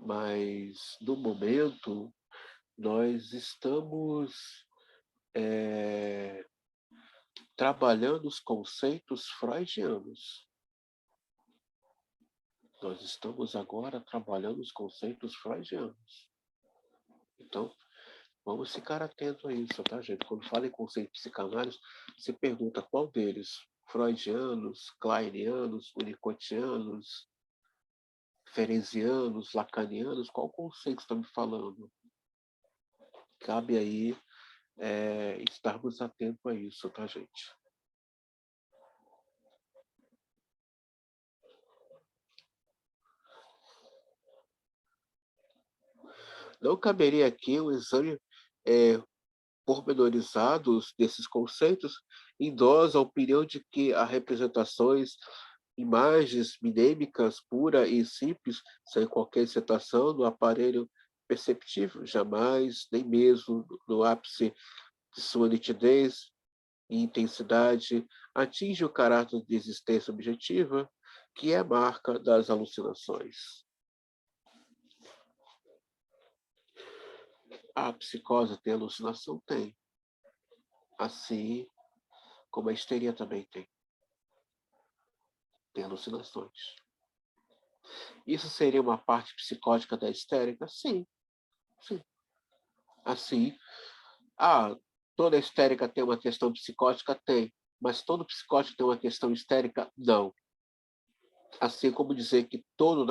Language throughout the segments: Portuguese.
mas no momento nós estamos trabalhando os conceitos freudianos. Nós estamos agora trabalhando os conceitos freudianos. Então, vamos ficar atento a isso, tá, gente? Quando fala em conceito de psicanálise, se pergunta qual deles? Freudianos, kleinianos, winnicottianos, ferencianos, lacanianos, qual conceito está me falando? Cabe aí estarmos atentos a isso, tá, gente? Não caberia aqui um exame pormenorizado desses conceitos, endossa a opinião de que as representações, imagens minêmicas pura e simples, sem qualquer excitação no aparelho perceptível, jamais, nem mesmo no ápice de sua nitidez e intensidade, atinge o caráter de existência objetiva, que é a marca das alucinações. A psicose tem alucinação? Tem. Assim como a histeria também tem. Tem alucinações. Isso seria uma parte psicótica da histérica? Sim, sim. Assim, toda histérica tem uma questão psicótica? Tem. Mas todo psicótico tem uma questão histérica? Não. Assim como dizer que todo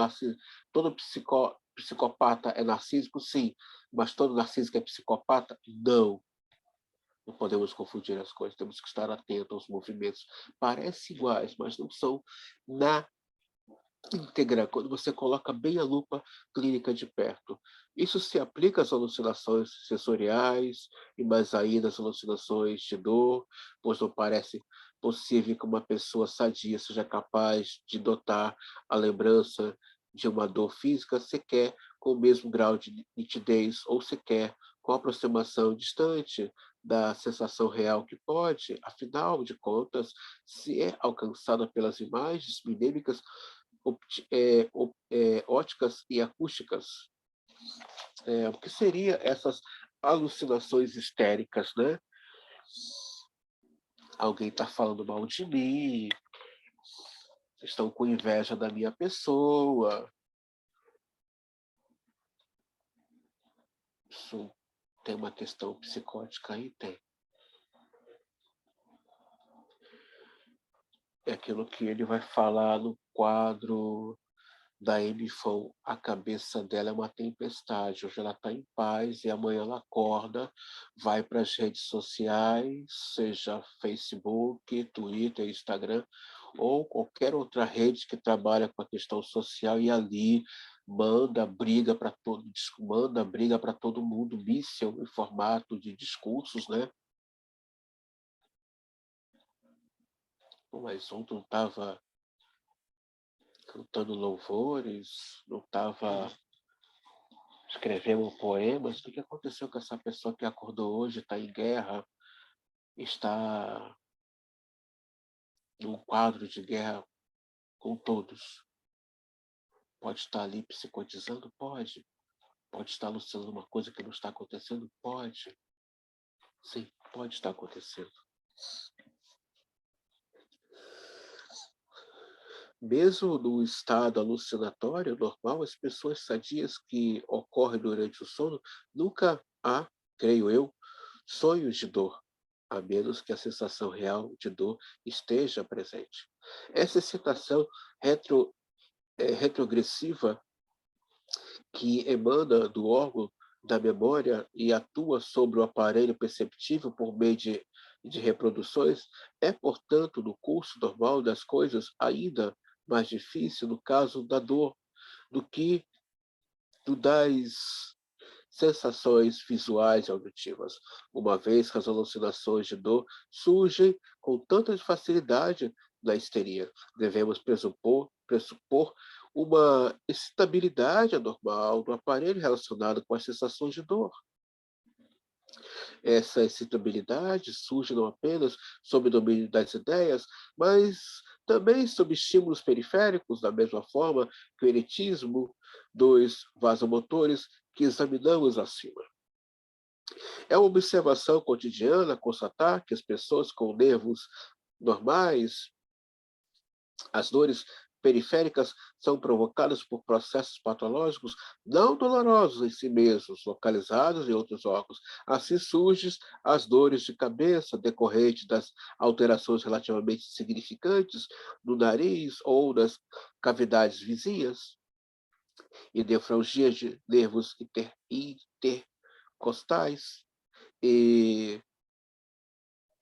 psicopata é narcísico? Sim. Mas todo narcísico é psicopata? Não. Não podemos confundir as coisas, temos que estar atentos aos movimentos. Parecem iguais, mas não são na íntegra, quando você coloca bem a lupa clínica de perto. Isso se aplica às alucinações sensoriais e mais ainda às alucinações de dor, pois não parece possível que uma pessoa sadia seja capaz de dotar a lembrança de uma dor física sequer com o mesmo grau de nitidez ou sequer com aproximação distante da sensação real que pode, afinal de contas, se é alcançada pelas imagens minêmicas óticas e acústicas. O que seria essas alucinações histéricas, né? Alguém está falando mal de mim, estão com inveja da minha pessoa. Isso tem uma questão psicótica aí? Tem. É aquilo que ele vai falar no quadro da Amy Fon, a cabeça dela é uma tempestade. Hoje ela está em paz e amanhã ela acorda, vai para as redes sociais, seja Facebook, Twitter, Instagram, ou qualquer outra rede que trabalha com a questão social e ali manda briga para todo mundo, míssil em formato de discursos, né? Mas ontem não estava cantando louvores, não estava escrevendo poemas. O que aconteceu com essa pessoa que acordou hoje, está em guerra, está num quadro de guerra com todos? Pode estar ali psicotizando? Pode. Pode estar alucinando uma coisa que não está acontecendo? Pode. Sim, pode estar acontecendo. Mesmo no estado alucinatório normal, as pessoas sadias que ocorrem durante o sono, nunca há, creio eu, sonhos de dor, a menos que a sensação real de dor esteja presente. Essa excitação retrogressiva que emana do órgão da memória e atua sobre o aparelho perceptível por meio de reproduções é, portanto, no curso normal das coisas, ainda mais difícil no caso da dor do que do das sensações visuais e auditivas, uma vez que as alucinações de dor surgem com tanta facilidade na histeria. Devemos pressupor uma excitabilidade anormal do aparelho relacionado com as sensações de dor. Essa excitabilidade surge não apenas sob o domínio das ideias, mas também sob estímulos periféricos, da mesma forma que o eretismo dos vasomotores que examinamos acima. É uma observação cotidiana constatar que as pessoas com nervos normais, as dores periféricas são provocadas por processos patológicos não dolorosos em si mesmos, localizados em outros órgãos. Assim surgem as dores de cabeça decorrentes das alterações relativamente significantes no nariz ou nas cavidades vizinhas, e nefralgias de nervos intercostais e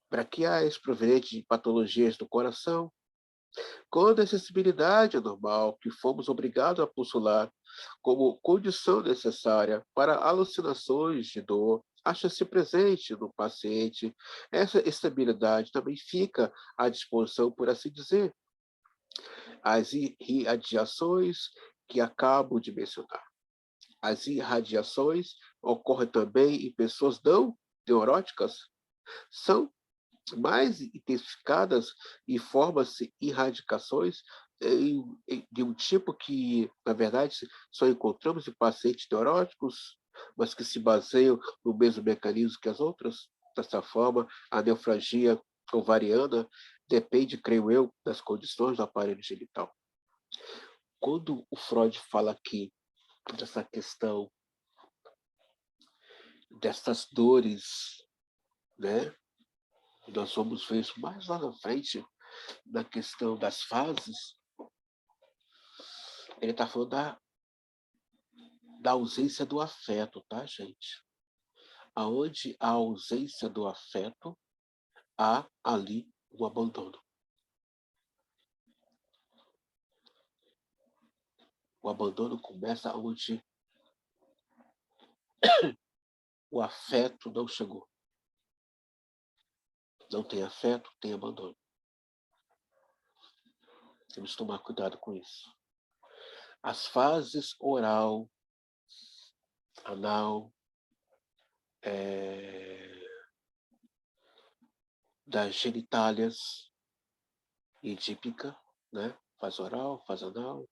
braquiais provenientes de patologias do coração. Quando a sensibilidade é normal, que fomos obrigados a postular como condição necessária para alucinações de dor, acha-se presente no paciente, essa estabilidade também fica à disposição, por assim dizer. As irradiações que acabo de mencionar. As irradiações ocorrem também em pessoas não neuróticas, são mais intensificadas e formam-se irradiações de um tipo que, na verdade, só encontramos em pacientes neuróticos, mas que se baseiam no mesmo mecanismo que as outras. Dessa forma, a neofragia ovariana depende, creio eu, das condições do aparelho genital. Quando o Freud fala aqui dessa questão dessas dores, né? Nós vamos ver isso mais lá na frente, na questão das fases. Ele está falando da ausência do afeto, tá, gente? Aonde há ausência do afeto, há ali o abandono. O abandono começa onde o afeto não chegou. Não tem afeto, tem abandono. Temos que tomar cuidado com isso. As fases oral, anal, das genitálias, edípica, né? Fase oral, fase anal,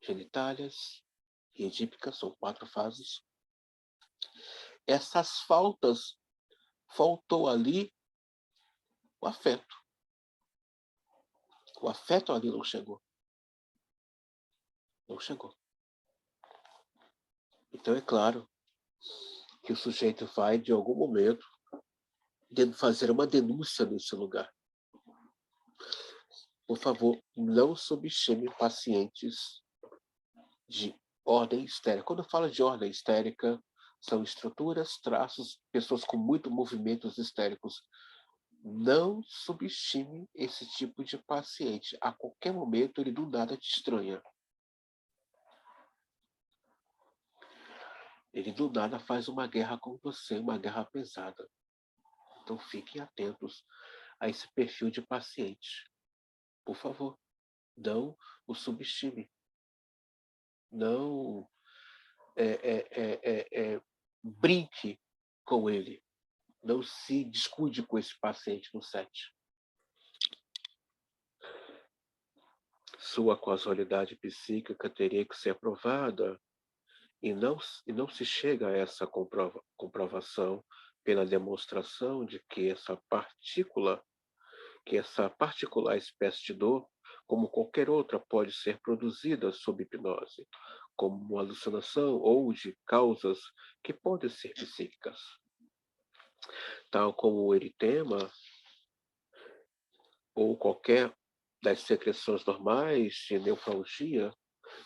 genitálias e edípica, são 4 fases. Essas faltou ali o afeto. O afeto ali não chegou. Não chegou. Então é claro que o sujeito vai, de algum momento, fazer uma denúncia nesse lugar. Por favor, não subestime pacientes de ordem histérica. Quando eu falo de ordem histérica, são estruturas, traços, pessoas com muito movimentos histéricos. Não subestime esse tipo de paciente. A qualquer momento, ele do nada te estranha. Ele do nada faz uma guerra com você, uma guerra pesada. Então fiquem atentos a esse perfil de paciente. Por favor, não o subestime. Não brinque com ele. Não se descuide com esse paciente no set. Sua causalidade psíquica teria que ser aprovada e não se chega a essa comprovação pela demonstração de que essa particular espécie de dor, como qualquer outra, pode ser produzida sob hipnose, como uma alucinação ou de causas que podem ser psíquicas, tal como o eritema ou qualquer das secreções normais de nefralgia,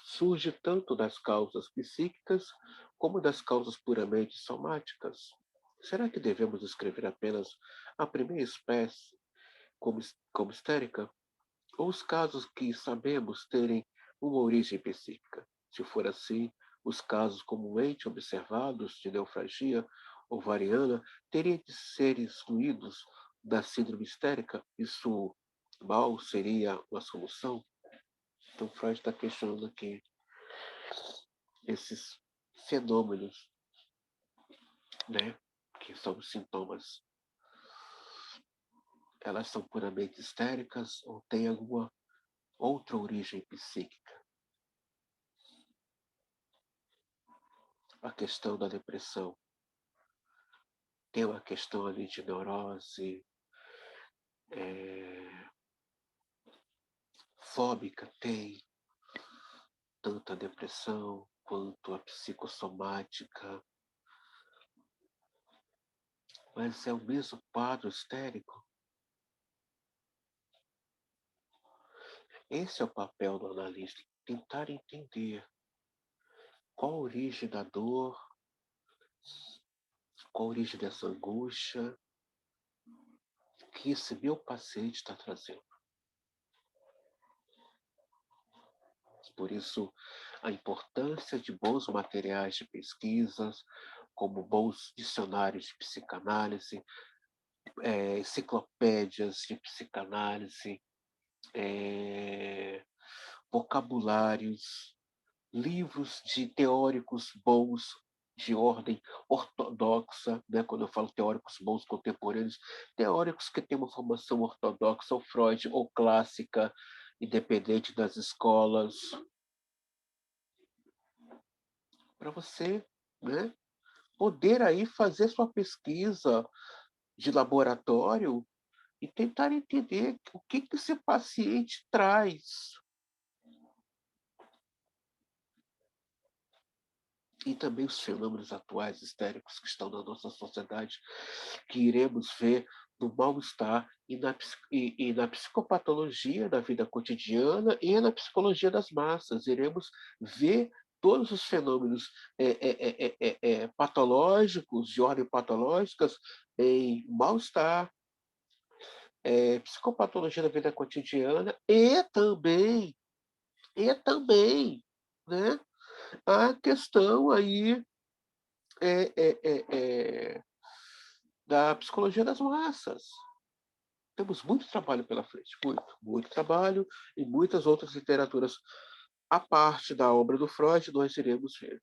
surge tanto das causas psíquicas como das causas puramente somáticas. Será que devemos descrever apenas a primeira espécie como histérica? Ou os casos que sabemos terem uma origem psíquica? Se for assim, os casos comumente observados de neofragia ovariana teriam de ser excluídos da síndrome histérica? Isso mal seria uma solução? Então, Freud está questionando aqui esses fenômenos, né, que são os sintomas elas são puramente histéricas ou têm alguma outra origem psíquica? A questão da depressão tem uma questão ali de neurose, fóbica, tem tanto a depressão quanto a psicossomática, mas é o mesmo quadro histérico. Esse é o papel do analista, tentar entender qual a origem da dor, qual a origem dessa angústia que esse meu paciente está trazendo. Por isso, a importância de bons materiais de pesquisas, como bons dicionários de psicanálise, enciclopédias de psicanálise, vocabulários, livros de teóricos bons de ordem ortodoxa, né? Quando eu falo teóricos bons contemporâneos, teóricos que têm uma formação ortodoxa, ou Freud, ou clássica, independente das escolas, para você, né, poder aí fazer sua pesquisa de laboratório e tentar entender o que esse paciente traz. E também os fenômenos atuais histéricos que estão na nossa sociedade, que iremos ver no mal-estar e na psicopatologia da vida cotidiana e na psicologia das massas. Iremos ver todos os fenômenos patológicos, de ordem patológicas, em mal-estar, psicopatologia da vida cotidiana e também, né, a questão aí é, é, é, é, da psicologia das massas. Temos muito trabalho pela frente, muito trabalho e muitas outras literaturas. A parte da obra do Freud, nós iremos ver.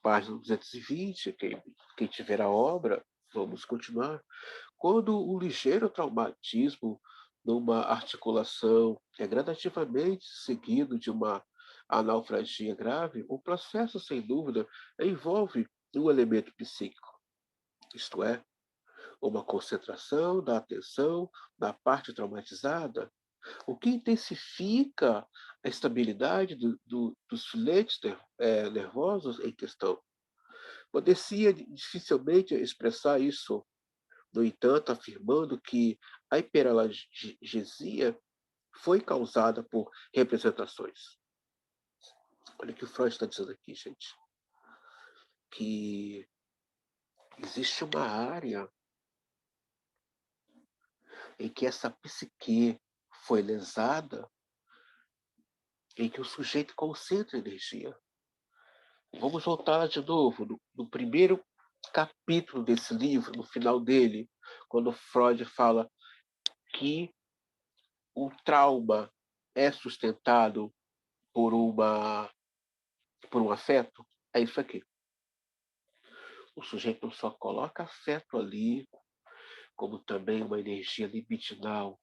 Página 220, quem tiver a obra, vamos continuar. Quando o ligeiro traumatismo numa articulação é gradativamente seguido de uma analfragia grave, o processo, sem dúvida, envolve um elemento psíquico, isto é, uma concentração da atenção na parte traumatizada, o que intensifica a estabilidade dos filetes nervosos em questão. Poderia dificilmente expressar isso, no entanto, afirmando que a hiperalgesia foi causada por representações. Olha o que o Freud está dizendo aqui, gente. Que existe uma área em que essa psique foi lesada, em que o sujeito concentra energia. Vamos voltar lá de novo, no primeiro capítulo desse livro, no final dele, quando Freud fala que o trauma é sustentado por um afeto, é isso aqui. O sujeito não só coloca afeto ali, como também uma energia libidinal.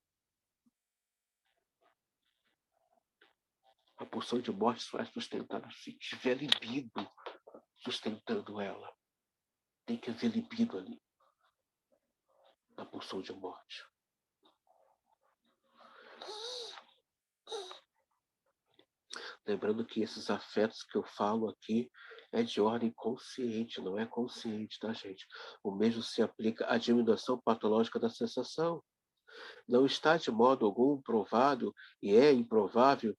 A pulsão de morte só é sustentada se tiver libido sustentando ela. Tem que haver libido ali, na pulsão de morte. Lembrando que esses afetos que eu falo aqui é de ordem consciente, não é consciente, tá, gente? O mesmo se aplica à diminuição patológica da sensação. Não está de modo algum provado, e é improvável,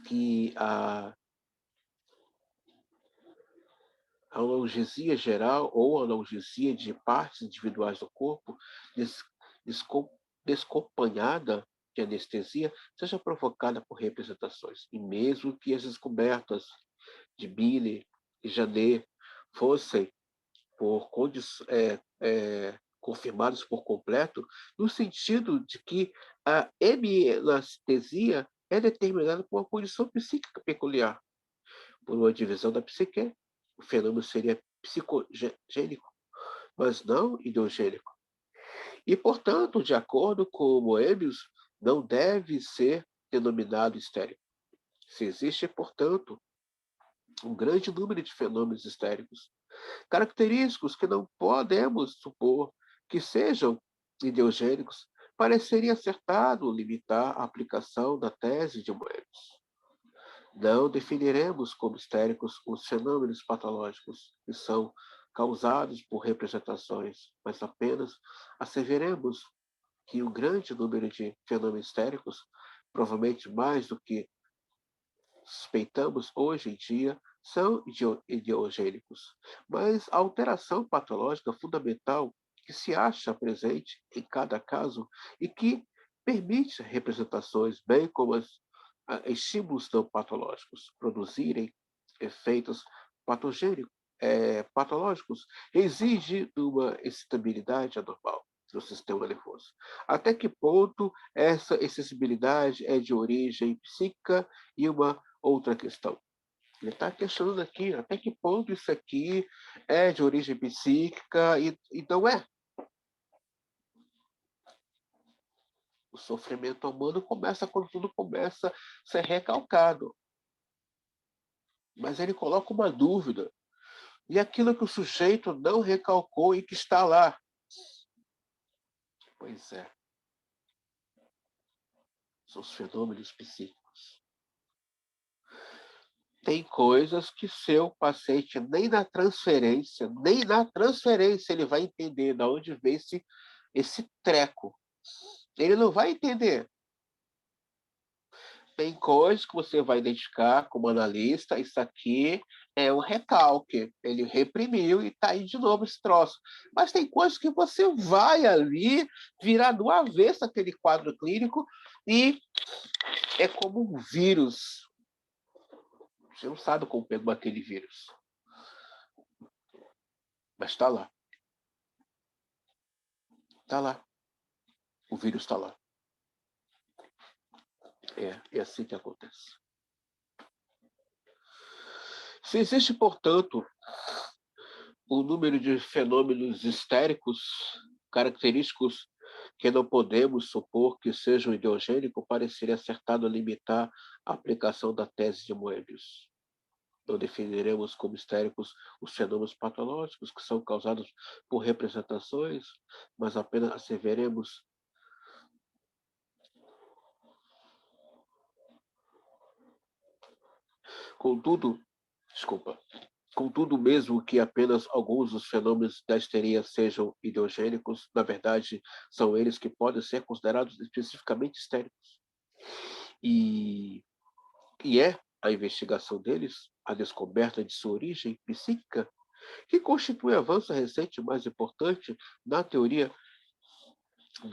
que a analgesia geral ou analgesia de partes individuais do corpo des, desco, desacompanhada de anestesia seja provocada por representações. E mesmo que as descobertas de Billy e Janet fossem por confirmadas por completo, no sentido de que a hemianestesia é determinada por uma condição psíquica peculiar, por uma divisão da psique. O fenômeno seria psicogênico, mas não ideogênico. e, portanto, de acordo com Moebius, não deve ser denominado histérico. Se existe, portanto, um grande número de fenômenos histéricos, característicos que não podemos supor que sejam ideogênicos, pareceria acertado limitar a aplicação da tese de Moebius. Não definiremos como histéricos os fenômenos patológicos que são causados por representações, mas apenas asseveremos que um grande número de fenômenos histéricos, provavelmente mais do que suspeitamos hoje em dia, são ideogênicos, mas a alteração patológica fundamental que se acha presente em cada caso e que permite representações, bem como estímulos não patológicos, produzirem efeitos patogênicos, patológicos, exige uma excitabilidade anormal do sistema nervoso. Até que ponto essa excessibilidade é de origem psíquica e uma outra questão. Ele está questionando aqui até que ponto isso aqui é de origem psíquica e não é. O sofrimento humano começa quando tudo começa a ser recalcado. Mas ele coloca uma dúvida. E aquilo que o sujeito não recalcou e que está lá? Pois é. São os fenômenos psíquicos. Tem coisas que seu paciente nem na transferência ele vai entender de onde vem esse treco. Ele não vai entender. Tem coisas que você vai identificar como analista, isso aqui é um recalque. Ele reprimiu e está aí de novo esse troço. Mas tem coisas que você vai ali virar do avesso aquele quadro clínico e é como um vírus. Você não sabe como pegou aquele vírus. Mas está lá. Está lá. O vírus está lá. É assim que acontece. Se existe, portanto, o número de fenômenos histéricos característicos que não podemos supor que sejam ideogênicos, pareceria acertado a limitar a aplicação da tese de Moebius. Não definiremos como histéricos os fenômenos patológicos que são causados por representações, mas apenas asseveremos Contudo, mesmo que apenas alguns dos fenômenos da histeria sejam ideogênicos, na verdade, são eles que podem ser considerados especificamente histéricos. E é a investigação deles, a descoberta de sua origem psíquica, que constitui o avanço recente mais importante na teoria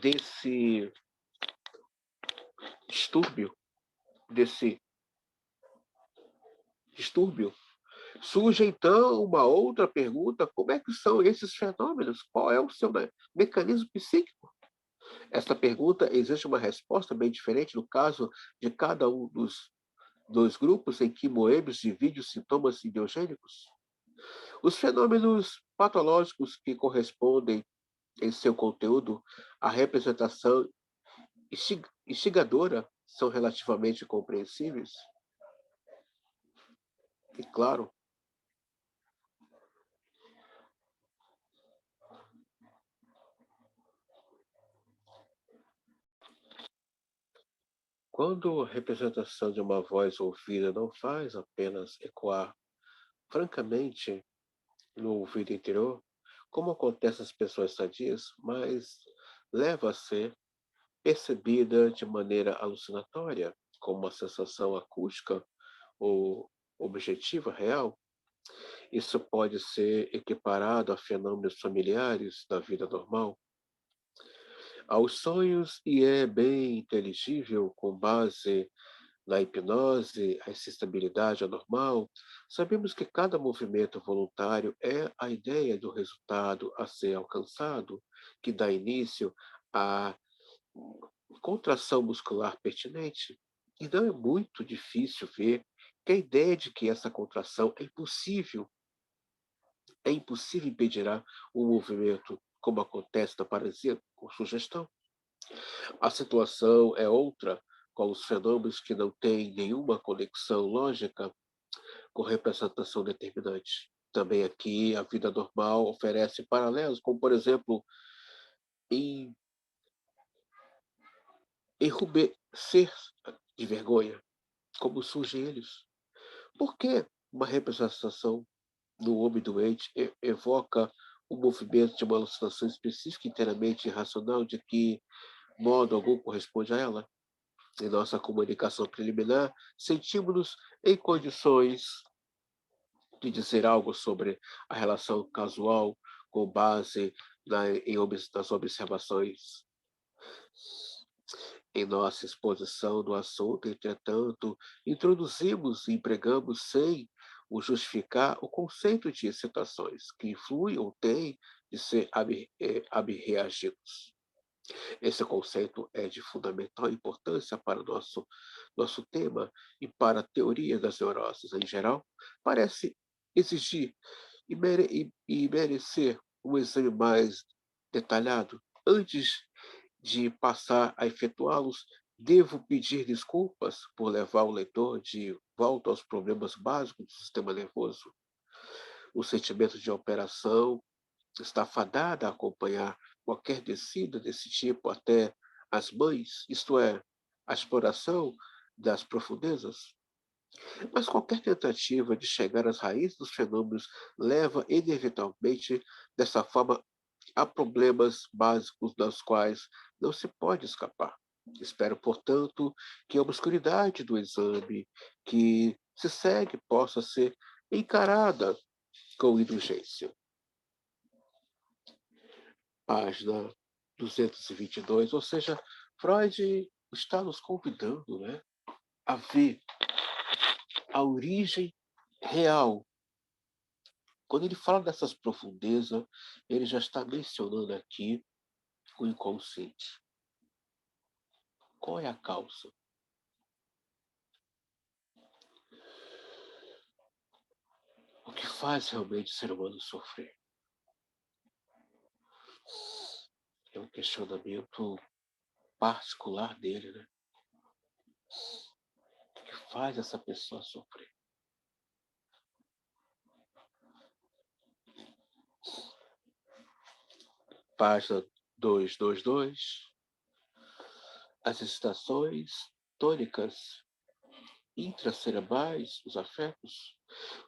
desse distúrbio. Surge, então, uma outra pergunta: como é que são esses fenômenos? Qual é o seu mecanismo psíquico? Essa pergunta exige uma resposta bem diferente no caso de cada um dos dois grupos em que Moebius divide os sintomas ideogênicos. Os fenômenos patológicos que correspondem em seu conteúdo à representação instigadora são relativamente compreensíveis. E, claro, quando a representação de uma voz ouvida não faz apenas ecoar francamente no ouvido interior, como acontece às pessoas sadias, mas leva a ser percebida de maneira alucinatória, como uma sensação acústica ou objetiva real. Isso pode ser equiparado a fenômenos familiares da vida normal, aos sonhos, e é bem inteligível com base na hipnose, a estabilidade anormal. Sabemos que cada movimento voluntário é a ideia do resultado a ser alcançado, que dá início à contração muscular pertinente. E não é muito difícil ver que a ideia de que essa contração é impossível impedirá o movimento, como acontece na paralisia com sugestão. A situação é outra com os fenômenos que não têm nenhuma conexão lógica com representação determinante. Também aqui a vida normal oferece paralelos, como por exemplo, em enrubescer de vergonha, como surgem eles. Por que uma representação no homem doente evoca o movimento de uma alucinação específica inteiramente irracional de que modo algum corresponde a ela? Em nossa comunicação preliminar, sentimos-nos em condições de dizer algo sobre a relação casual com base nas observações em nossa exposição do assunto. Entretanto, introduzimos e empregamos sem o justificar o conceito de situações que influem ou têm de ser abreagidos. Esse conceito é de fundamental importância para o nosso tema e para a teoria das neuroses em geral. Parece exigir e merecer um exame mais detalhado. Antes de passar a efetuá-los, devo pedir desculpas por levar o leitor de volta aos problemas básicos do sistema nervoso. O sentimento de operação está fadada a acompanhar qualquer descida desse tipo até as mães, isto é, a exploração das profundezas. Mas qualquer tentativa de chegar às raízes dos fenômenos leva inevitavelmente, dessa forma, a problemas básicos dos quais não se pode escapar. Espero, portanto, que a obscuridade do exame que se segue possa ser encarada com indulgência. Página 222, ou seja, Freud está nos convidando, né, a ver a origem real. Quando ele fala dessas profundezas, ele já está mencionando aqui o inconsciente. Qual é a causa? O que faz realmente o ser humano sofrer? É um questionamento particular dele, né? O que faz essa pessoa sofrer? Página 222. As excitações tônicas intracerebrais, os afetos.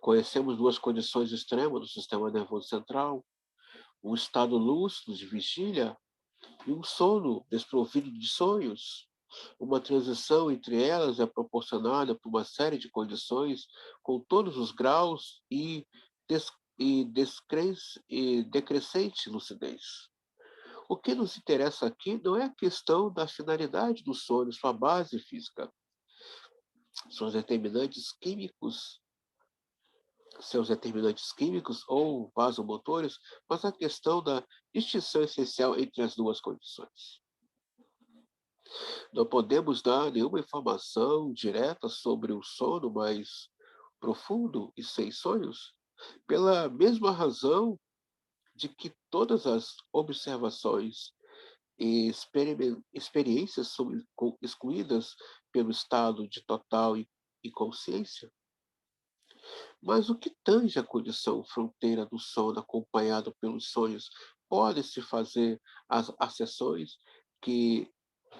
Conhecemos duas condições extremas do sistema nervoso central: um estado lúcido de vigília e um sono desprovido de sonhos. Uma transição entre elas é proporcionada por uma série de condições com todos os graus des, e decrescente lucidez. O que nos interessa aqui não é a questão da finalidade do sono, sua base física. Seus determinantes químicos, seus determinantes químicos ou vasomotores, mas a questão da distinção essencial entre as duas condições. Não podemos dar nenhuma informação direta sobre o sono mais profundo e sem sonhos, pela mesma razão de que todas as observações e experiências são excluídas pelo estado de total inconsciência. Mas o que tange a condição fronteira do sono acompanhado pelos sonhos, pode-se fazer as acessões que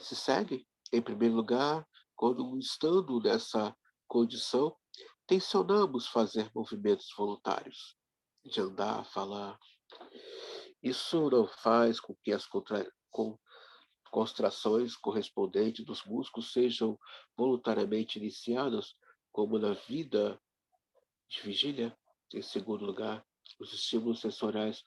se seguem? Em primeiro lugar, quando estando nessa condição, tensionamos fazer movimentos voluntários, de andar, falar. Isso não faz com que as contrações correspondentes dos músculos sejam voluntariamente iniciadas, como na vida de vigília. Em segundo lugar, os estímulos sensoriais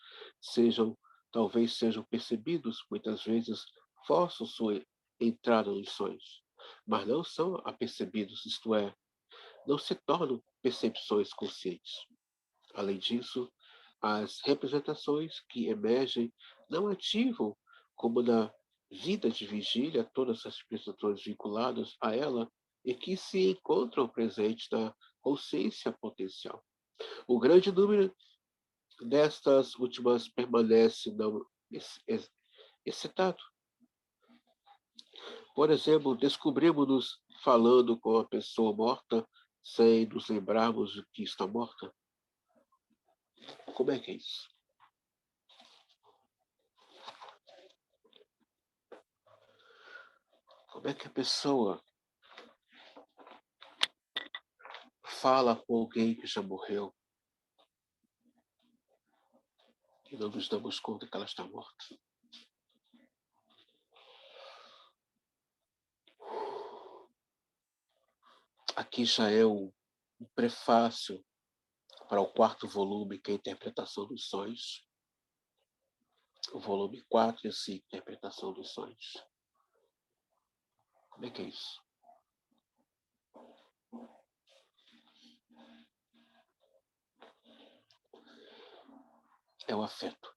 talvez sejam percebidos, muitas vezes forçam sua entrada nos sonhos, mas não são apercebidos, isto é, não se tornam percepções conscientes. Além disso, as representações que emergem não ativam, como na vida de vigília, todas as representações vinculadas a ela e que se encontram presentes na consciência potencial. O grande número destas últimas permanece não excitado. Por exemplo, descobrimos-nos falando com a pessoa morta sem nos lembrarmos de que está morta. Como é que é isso? Como é que a pessoa fala com alguém que já morreu e não nos damos conta que ela está morta? Aqui já é um prefácio para o 4º volume, que é a Interpretação dos Sonhos. O volume 4 e 5, Interpretação dos Sonhos. Como é que é isso? É o afeto.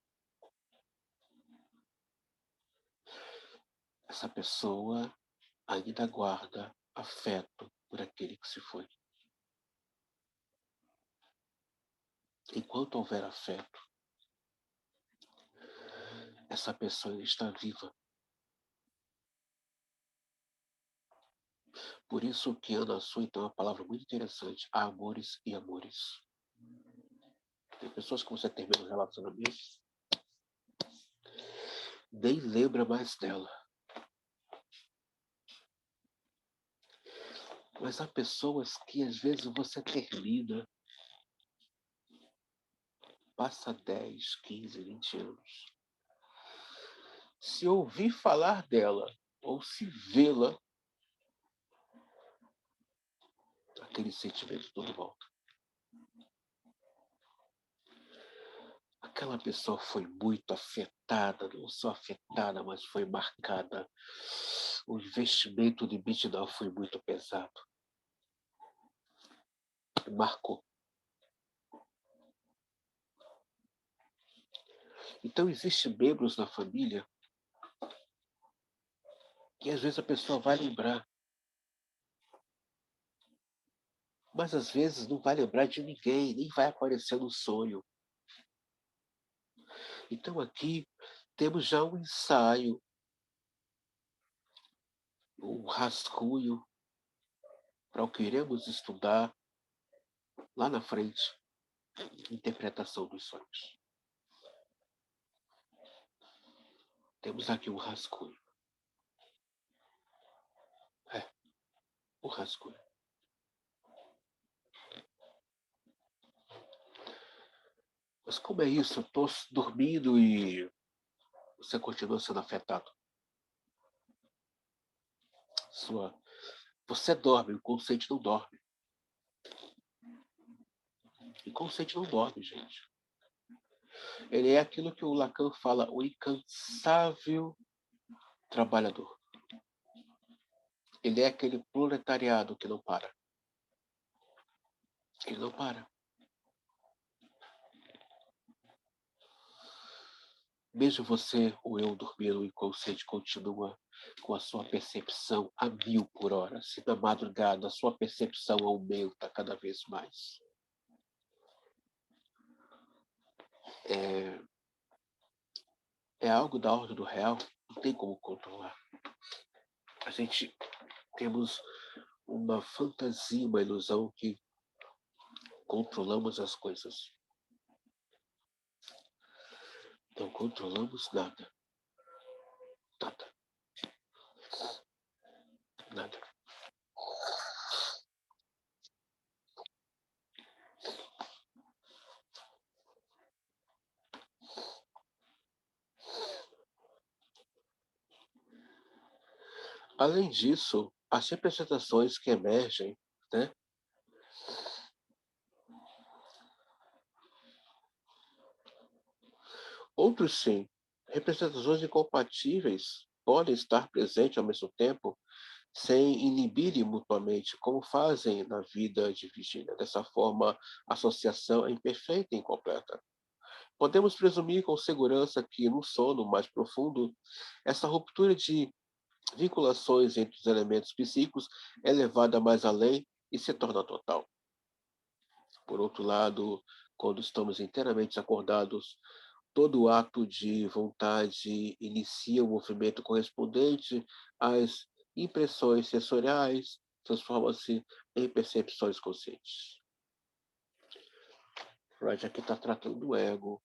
Essa pessoa ainda guarda afeto por aquele que se foi. Enquanto houver afeto, essa pessoa está viva. Por isso que Ana Sui tem uma palavra muito interessante: há amores e amores. Tem pessoas que você termina um relacionamento, nem lembra mais dela. Mas há pessoas que às vezes você termina, passa 10, 15, 20 anos. Se ouvir falar dela ou se vê-la, aquele sentimento todo volta. Aquela pessoa foi muito afetada, não só afetada, mas foi marcada. O investimento de Bitcoin foi muito pesado. Marcou. Então, existem membros na família que às vezes a pessoa vai lembrar, mas às vezes não vai lembrar de ninguém, nem vai aparecer no sonho. Então, aqui temos já um ensaio, um rascunho para o que iremos estudar lá na frente, interpretação dos sonhos. Temos aqui um rascunho. O rascunho. Mas como é isso? Eu estou dormindo e você continua sendo afetado. Você dorme, o inconsciente não dorme. O inconsciente não dorme, gente. Ele é aquilo que o Lacan fala, o incansável trabalhador. Ele é aquele proletariado que não para. Ele não para. Mesmo você ou eu dormindo, o inconsciente continua com a sua percepção a 1000 por hora. Se na madrugada a sua percepção aumenta cada vez mais. É algo da ordem do real, não tem como controlar. A gente temos uma fantasia, uma ilusão que controlamos as coisas. Não controlamos nada. Nada. Nada. Além disso, as representações que emergem, né? Outros sim. Representações incompatíveis podem estar presentes ao mesmo tempo, sem inibirem mutuamente, como fazem na vida de Virgínia. Dessa forma, a associação é imperfeita e incompleta. Podemos presumir com segurança que, no sono mais profundo, essa ruptura de vinculações entre os elementos psíquicos é levada mais além e se torna total. Por outro lado, quando estamos inteiramente acordados, todo ato de vontade inicia o movimento correspondente às impressões sensoriais, transforma-se em percepções conscientes. Freud aqui está tratando do ego,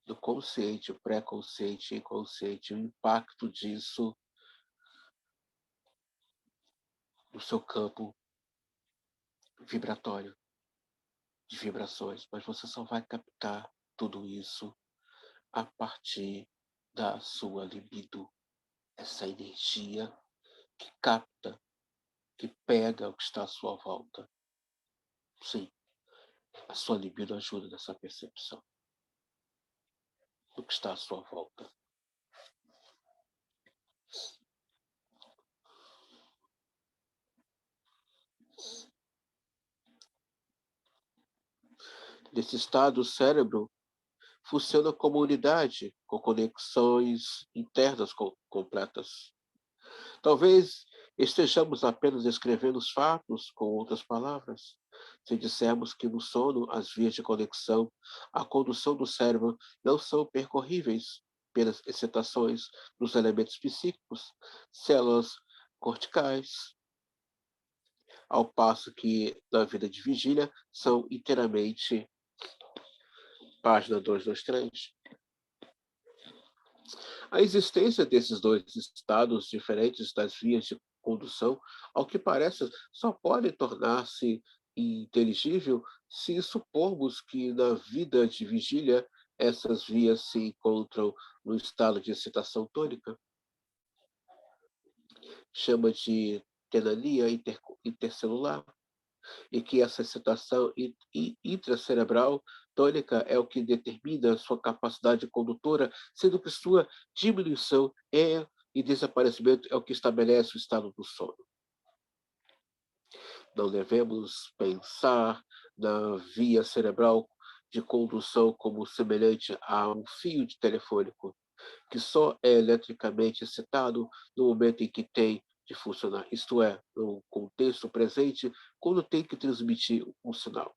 do consciente, o pré-consciente, inconsciente, o impacto disso no seu campo vibratório, de vibrações, mas você só vai captar tudo isso a partir da sua libido, essa energia que capta, que pega o que está à sua volta. Sim, a sua libido ajuda nessa percepção do que está à sua volta. Nesse estado, o cérebro funciona como unidade, com conexões internas completas. Talvez estejamos apenas descrevendo os fatos com outras palavras. Se dissermos que no sono as vias de conexão, a condução do cérebro não são percorríveis pelas excitações dos elementos psíquicos, células corticais, ao passo que na vida de vigília são inteiramente página 223. A existência desses dois estados diferentes das vias de condução, ao que parece, só pode tornar-se inteligível se supormos que na vida de vigília essas vias se encontram no estado de excitação tônica. Chama de tenania intercelular, e que essa excitação intracerebral tônica é o que determina sua capacidade condutora, sendo que sua diminuição e desaparecimento é o que estabelece o estado do sono. Não devemos pensar na via cerebral de condução como semelhante a um fio de telefônico, que só é eletricamente excitado no momento em que tem de funcionar, isto é, no contexto presente, quando tem que transmitir um sinal.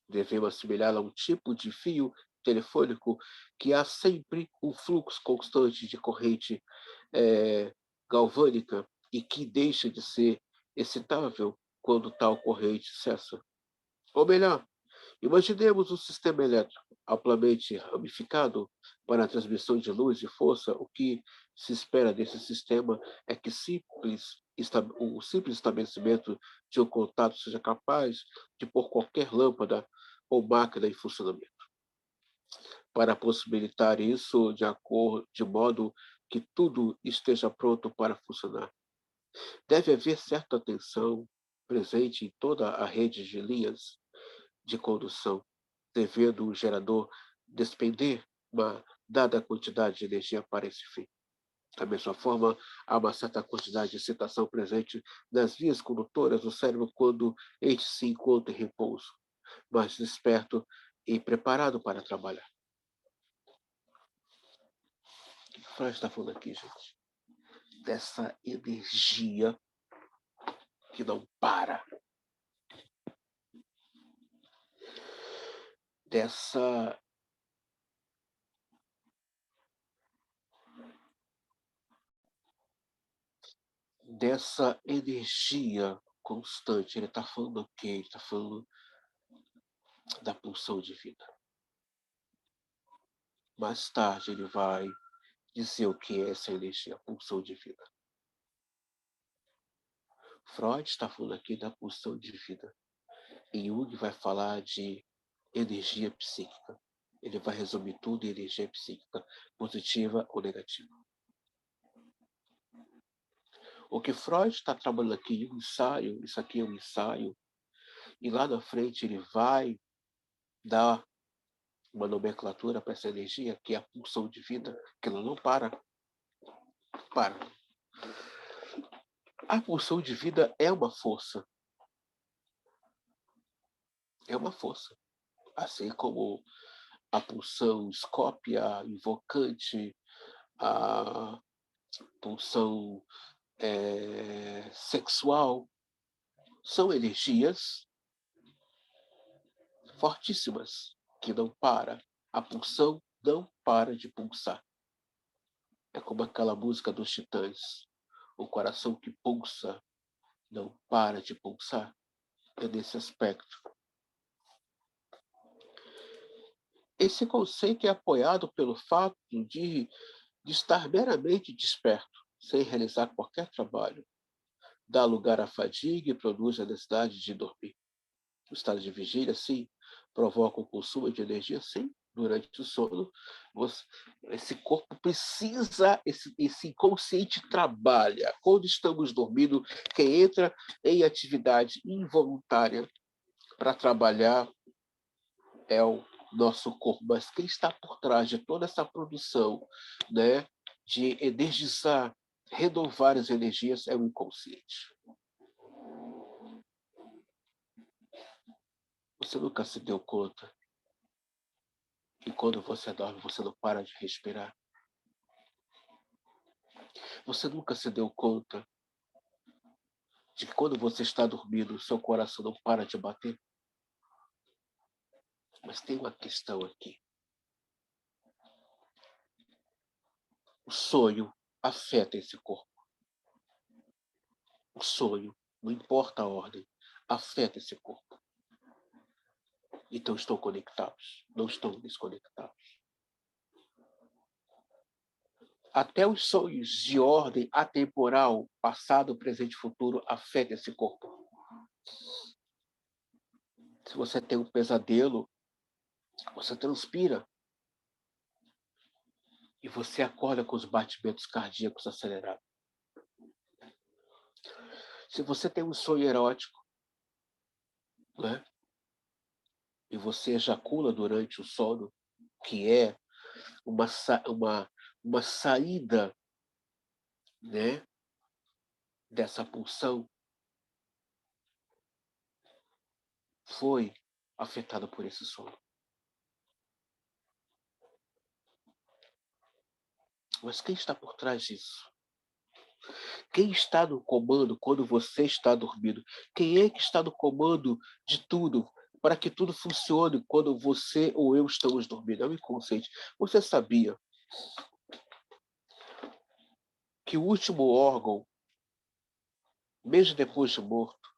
Devemos assimilar a um tipo de fio telefônico que há sempre um fluxo constante de corrente galvânica e que deixa de ser excitável quando tal corrente cessa. Ou melhor, imaginemos um sistema elétrico amplamente ramificado para a transmissão de luz e força. O que se espera desse sistema é que o simples estabelecimento de um contato seja capaz de pôr qualquer lâmpada ou máquina em funcionamento. Para possibilitar isso de modo que tudo esteja pronto para funcionar, deve haver certa tensão presente em toda a rede de linhas de condução, devendo o gerador despender uma dada quantidade de energia para esse fim. Da mesma forma, há uma certa quantidade de excitação presente nas vias condutoras do cérebro quando este se encontra em repouso, mais desperto e preparado para trabalhar. O que Freud está falando aqui, gente? Dessa energia que não para. Dessa energia constante. Ele está falando o quê? Ele está falando da pulsão de vida. Mais tarde ele vai dizer o que é essa energia, a pulsão de vida. Freud está falando aqui da pulsão de vida. E Jung vai falar de energia psíquica. Ele vai resumir tudo em energia psíquica, positiva ou negativa. O que Freud está trabalhando aqui em um ensaio, isso aqui é um ensaio, e lá na frente ele vai dar uma nomenclatura para essa energia, que é a pulsão de vida, que ela não para. Para. A pulsão de vida é uma força. É uma força. Assim como a pulsão escópia, invocante, a pulsão sexual, são energias fortíssimas, que não para. A pulsão não para de pulsar. É como aquela música dos Titãs. O coração que pulsa não para de pulsar. É nesse aspecto. Esse conceito é apoiado pelo fato de estar meramente desperto, sem realizar qualquer trabalho. Dá lugar à fadiga e produz a necessidade de dormir. O estado de vigília, sim, provoca o consumo de energia, sim. Durante o sono, esse corpo precisa, esse inconsciente trabalha. Quando estamos dormindo, quem entra em atividade involuntária para trabalhar é o nosso corpo. Mas quem está por trás de toda essa produção, né, de energizar, renovar as energias, é o inconsciente. Você nunca se deu conta que quando você dorme, você não para de respirar? Você nunca se deu conta de que quando você está dormindo, seu coração não para de bater? Mas tem uma questão aqui. O sonho afeta esse corpo. O sonho, não importa a ordem, afeta esse corpo. Então estão conectados, não estão desconectados. Até os sonhos de ordem atemporal, passado, presente e futuro, afetam esse corpo. Se você tem um pesadelo, você transpira. E você acorda com os batimentos cardíacos acelerados. Se você tem um sonho erótico, né, e você ejacula durante o sono, que é uma saída, né, dessa pulsão, foi afetada por esse sono. Mas quem está por trás disso? Quem está no comando quando você está dormindo? Quem é que está no comando de tudo, para que tudo funcione quando você ou eu estamos dormindo? É o inconsciente. Você sabia que o último órgão, mesmo depois de morto,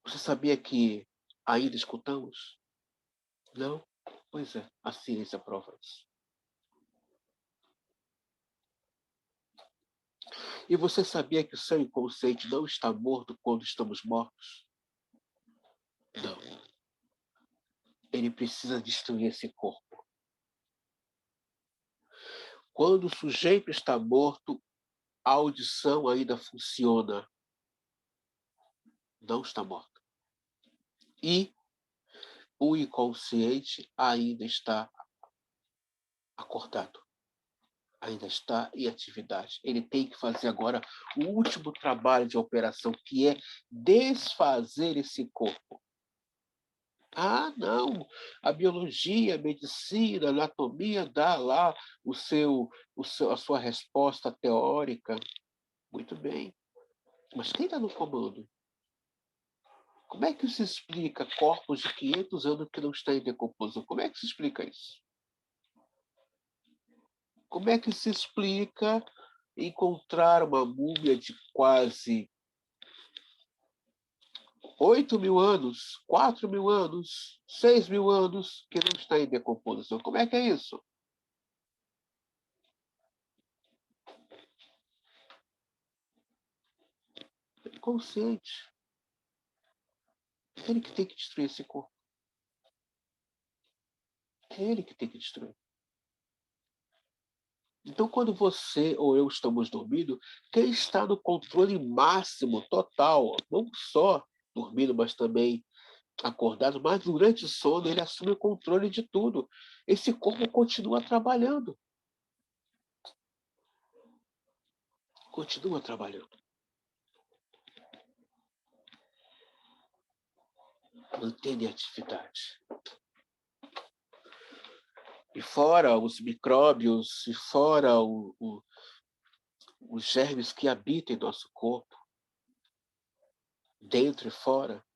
você sabia que ainda escutamos? Não? Pois é, a ciência prova isso. E você sabia que o seu inconsciente não está morto quando estamos mortos? Não. Ele precisa destruir esse corpo. Quando o sujeito está morto, a audição ainda funciona. Não está morto. E o inconsciente ainda está acordado. Ainda está em atividade. Ele tem que fazer agora o último trabalho de operação, que é desfazer esse corpo. Ah, não, a biologia, a medicina, a anatomia dá lá a sua resposta teórica. Muito bem. Mas quem está no comando? Como é que se explica corpos de 500 anos que não estão em decomposição? Como é que se explica isso? Como é que se explica encontrar uma múmia de quase 8.000 anos, 4.000 anos, 6.000 anos que não está em decomposição? Como é que é isso? É inconsciente. É ele que tem que destruir esse corpo. É ele que tem que destruir. Então, quando você ou eu estamos dormindo, quem está no controle máximo, total, não só dormindo, mas também acordado, mas durante o sono ele assume o controle de tudo. Esse corpo continua trabalhando. Continua trabalhando. Mantém a atividade. E fora os micróbios, e fora os germes que habitam em nosso corpo, dentro e fora,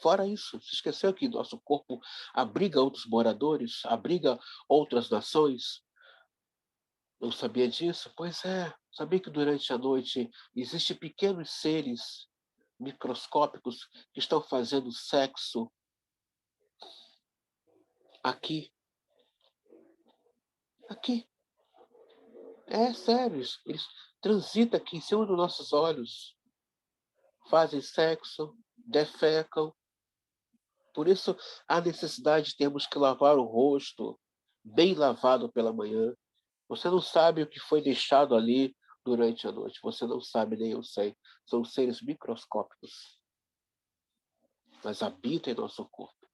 Fora isso, se esqueceu que nosso corpo abriga outros moradores, abriga outras nações? Não sabia disso? Pois é, sabia que durante a noite existem pequenos seres microscópicos que estão fazendo sexo aqui, aqui. É sério, eles transitam aqui em cima dos nossos olhos, fazem sexo, defecam. Por isso, há necessidade de termos que lavar o rosto, bem lavado pela manhã. Você não sabe o que foi deixado ali durante a noite. Você não sabe, nem eu sei. São seres microscópicos, mas habitam em nosso corpo.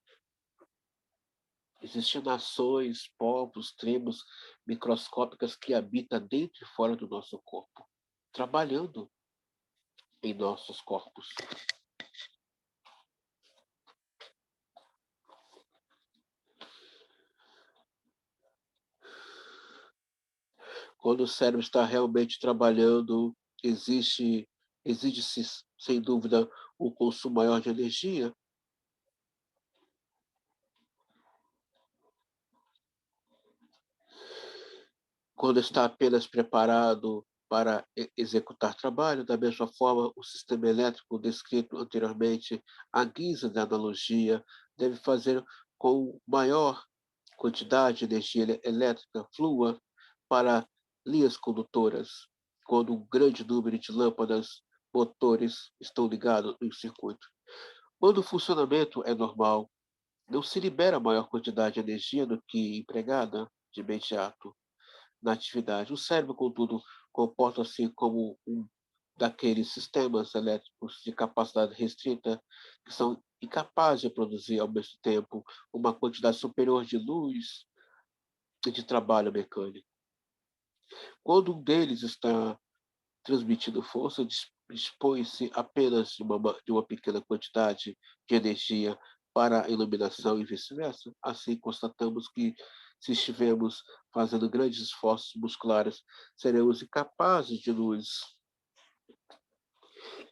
Existem nações, povos, tribos microscópicas que habitam dentro e fora do nosso corpo, trabalhando em nossos corpos. Quando o cérebro está realmente trabalhando, exige-se, sem dúvida, um consumo maior de energia. Quando está apenas preparado para executar trabalho, da mesma forma, o sistema elétrico descrito anteriormente, à guisa de analogia, deve fazer com maior quantidade de energia elétrica flua para linhas condutoras, quando um grande número de lâmpadas, motores estão ligados em circuito. Quando o funcionamento é normal, não se libera maior quantidade de energia do que empregada de imediato na atividade. O cérebro, contudo, comporta-se como um daqueles sistemas elétricos de capacidade restrita que são incapazes de produzir ao mesmo tempo uma quantidade superior de luz e de trabalho mecânico. Quando um deles está transmitindo força, dispõe-se apenas de uma pequena quantidade de energia para a iluminação e vice-versa. Assim, constatamos que, se estivermos fazendo grandes esforços musculares, seremos incapazes de nos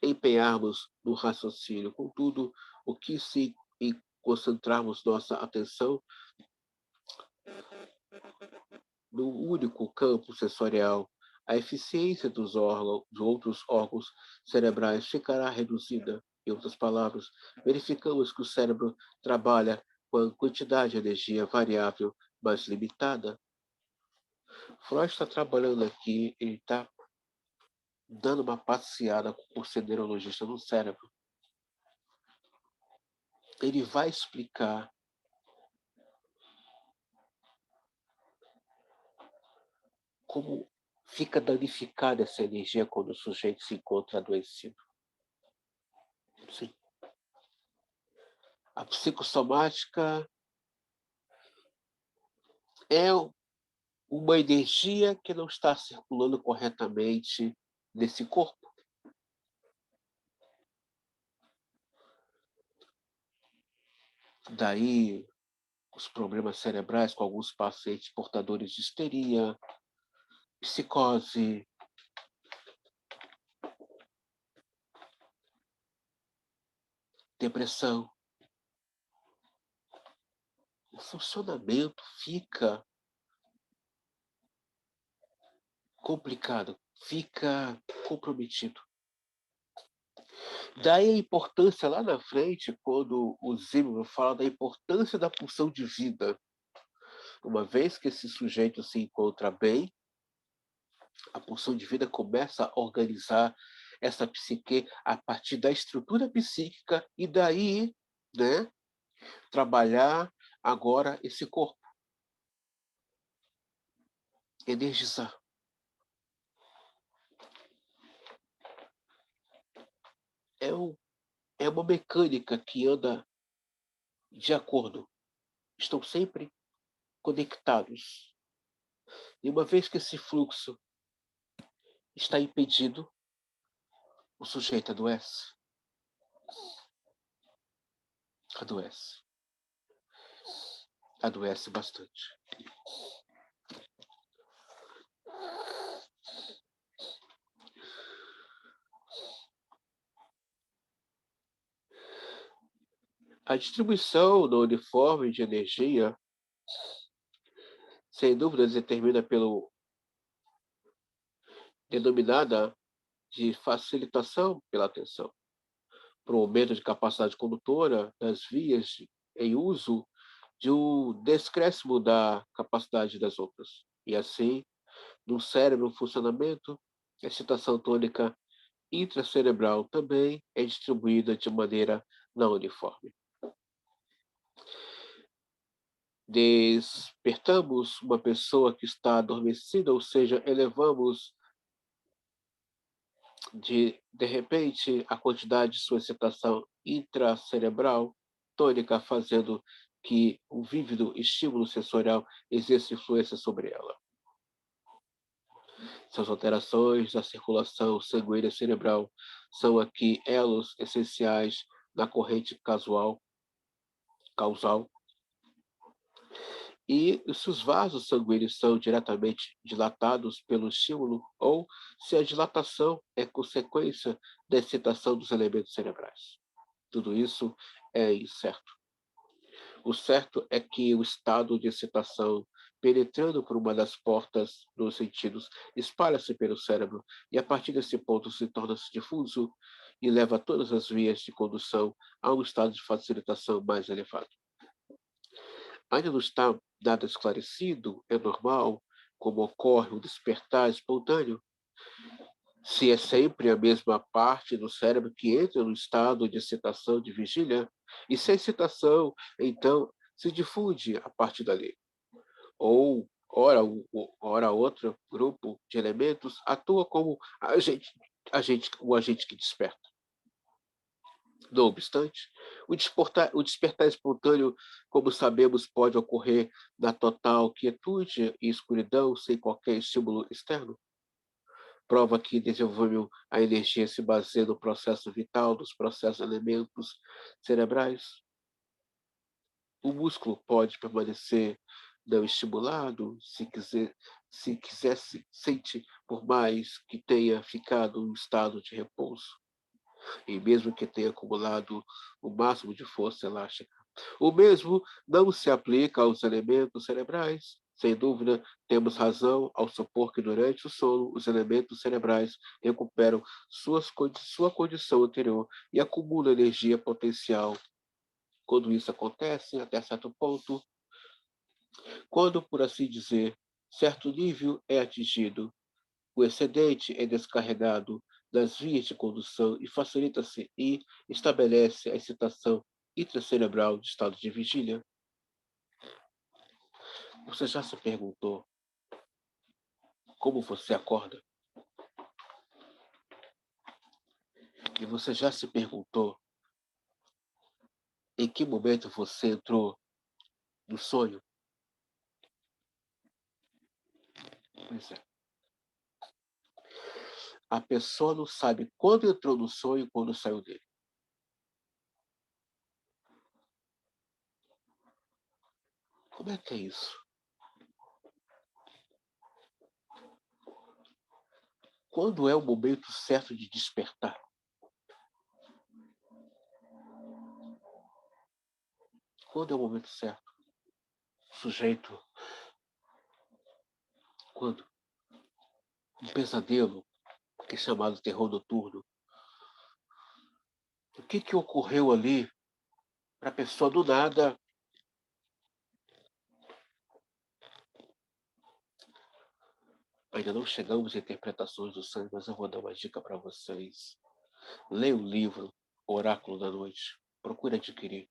empenharmos no raciocínio. Contudo, o que se concentrarmos nossa atenção no único campo sensorial, a eficiência dos outros órgãos cerebrais ficará reduzida. Em outras palavras, verificamos que o cérebro trabalha com a quantidade de energia variável, mas limitada. Freud está trabalhando aqui, ele está dando uma passeada por ser neurologista no cérebro. Ele vai explicar como fica danificada essa energia quando o sujeito se encontra adoecido. Sim. A psicossomática é uma energia que não está circulando corretamente nesse corpo. Daí os problemas cerebrais com alguns pacientes portadores de histeria, psicose, depressão. O funcionamento fica complicado, fica comprometido. Daí a importância lá na frente, quando o Zimmermann fala da importância da pulsão de vida. Uma vez que esse sujeito se encontra bem, a pulsão de vida começa a organizar essa psique a partir da estrutura psíquica e daí, né, trabalhar agora esse corpo, energizar. É, é uma mecânica que anda de acordo, estão sempre conectados. E uma vez que esse fluxo está impedido, o sujeito adoece. Adoece. Adoece bastante. A distribuição não uniforme de energia, sem dúvida, determina pelo denominada de facilitação pela atenção, para o aumento de capacidade condutora das vias em uso de um descréscimo da capacidade das outras. E assim, no cérebro em funcionamento, a excitação tônica intracerebral também é distribuída de maneira não uniforme. Despertamos uma pessoa que está adormecida, ou seja, elevamos de repente a quantidade de sua excitação intracerebral tônica, fazendo que o vívido estímulo sensorial exerça influência sobre ela. Essas alterações da circulação sanguínea cerebral são aqui elos essenciais na corrente causal, e se os vasos sanguíneos são diretamente dilatados pelo estímulo ou se a dilatação é consequência da excitação dos elementos cerebrais. Tudo isso é incerto. O certo é que o estado de excitação, penetrando por uma das portas dos sentidos, espalha-se pelo cérebro e, a partir desse ponto, se torna-se difuso e leva todas as vias de condução a um estado de facilitação mais elevado. Ainda não está nada esclarecido, é normal, como ocorre o despertar espontâneo, se é sempre a mesma parte do cérebro que entra no estado de excitação de vigília, e se a excitação, então, se difunde a partir dali. Ou, ora outro grupo de elementos atua como o agente que desperta. Não obstante, o despertar espontâneo, como sabemos, pode ocorrer na total quietude e escuridão, sem qualquer estímulo externo. Prova que desenvolveu a energia se baseia no processo vital dos processos elementos cerebrais. O músculo pode permanecer não estimulado, se quisesse, sente, por mais que tenha ficado em estado de repouso, e mesmo que tenha acumulado o máximo de força elástica. O mesmo não se aplica aos elementos cerebrais. Sem dúvida, temos razão ao supor que durante o sono os elementos cerebrais recuperam sua condição anterior e acumulam energia potencial. Quando isso acontece, até certo ponto, quando, por assim dizer, certo nível é atingido, o excedente é descarregado das vias de condução e facilita-se e estabelece a excitação intracerebral de estado de vigília. Você já se perguntou como você acorda? E você já se perguntou em que momento você entrou no sonho? Pois é. A pessoa não sabe quando entrou no sonho e quando saiu dele. Como é que é isso? Quando é o momento certo de despertar? Quando é o momento certo? O sujeito, quando um pesadelo, que é chamado terror noturno, o que ocorreu ali para a pessoa do nada? Ainda não chegamos a interpretações do sonho, mas eu vou dar uma dica para vocês. Leia o livro Oráculo da Noite. Procure adquirir.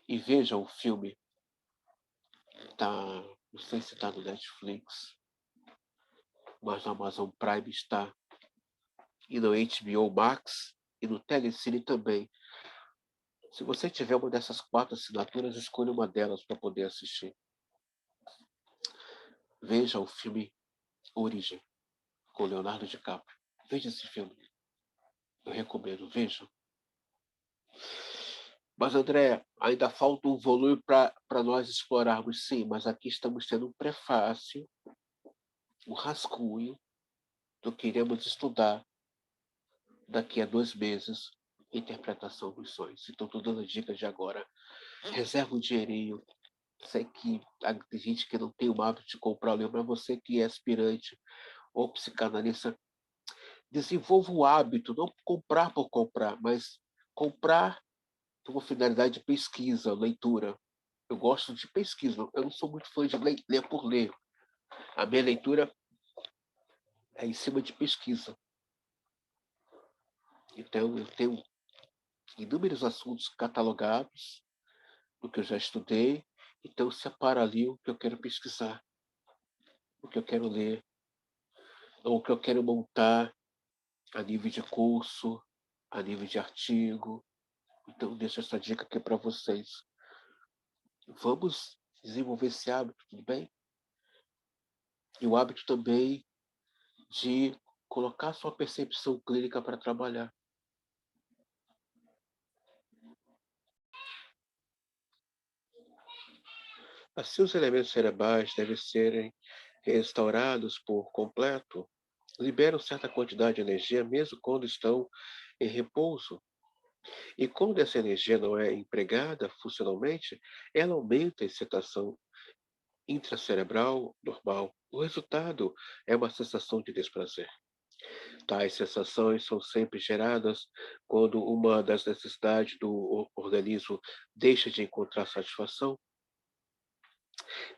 E veja o filme. Tá, não sei se está no Netflix, mas no Amazon Prime está. E no HBO Max e no Telecine também. Se você tiver uma dessas 4 assinaturas, escolha uma delas para poder assistir. Veja o filme Origem, com Leonardo DiCaprio. Veja esse filme. Eu recomendo, veja. Mas, André, ainda falta um volume para nós explorarmos, sim, mas aqui estamos tendo um prefácio, um rascunho do que iremos estudar daqui a 2 meses interpretação dos sonhos. Então, estou dando dicas de agora. Reserva um dinheirinho. Sei que tem gente que não tem o hábito de comprar o livro, mas você que é aspirante ou psicanalista, desenvolva o hábito, não comprar por comprar, mas comprar por uma finalidade de pesquisa, leitura. Eu gosto de pesquisa, eu não sou muito fã de ler por ler. A minha leitura é em cima de pesquisa. Então, eu tenho inúmeros assuntos catalogados do que eu já estudei, então separa ali o que eu quero pesquisar, o que eu quero ler, ou o que eu quero montar a nível de curso, a nível de artigo. Então, deixo essa dica aqui para vocês. Vamos desenvolver esse hábito, tudo bem? E o hábito também de colocar sua percepção clínica para trabalhar. Assim, os elementos cerebrais devem serem restaurados por completo, liberam certa quantidade de energia mesmo quando estão em repouso. E quando essa energia não é empregada funcionalmente, ela aumenta a excitação intracerebral normal. O resultado é uma sensação de desprazer. Tais sensações são sempre geradas quando uma das necessidades do organismo deixa de encontrar satisfação,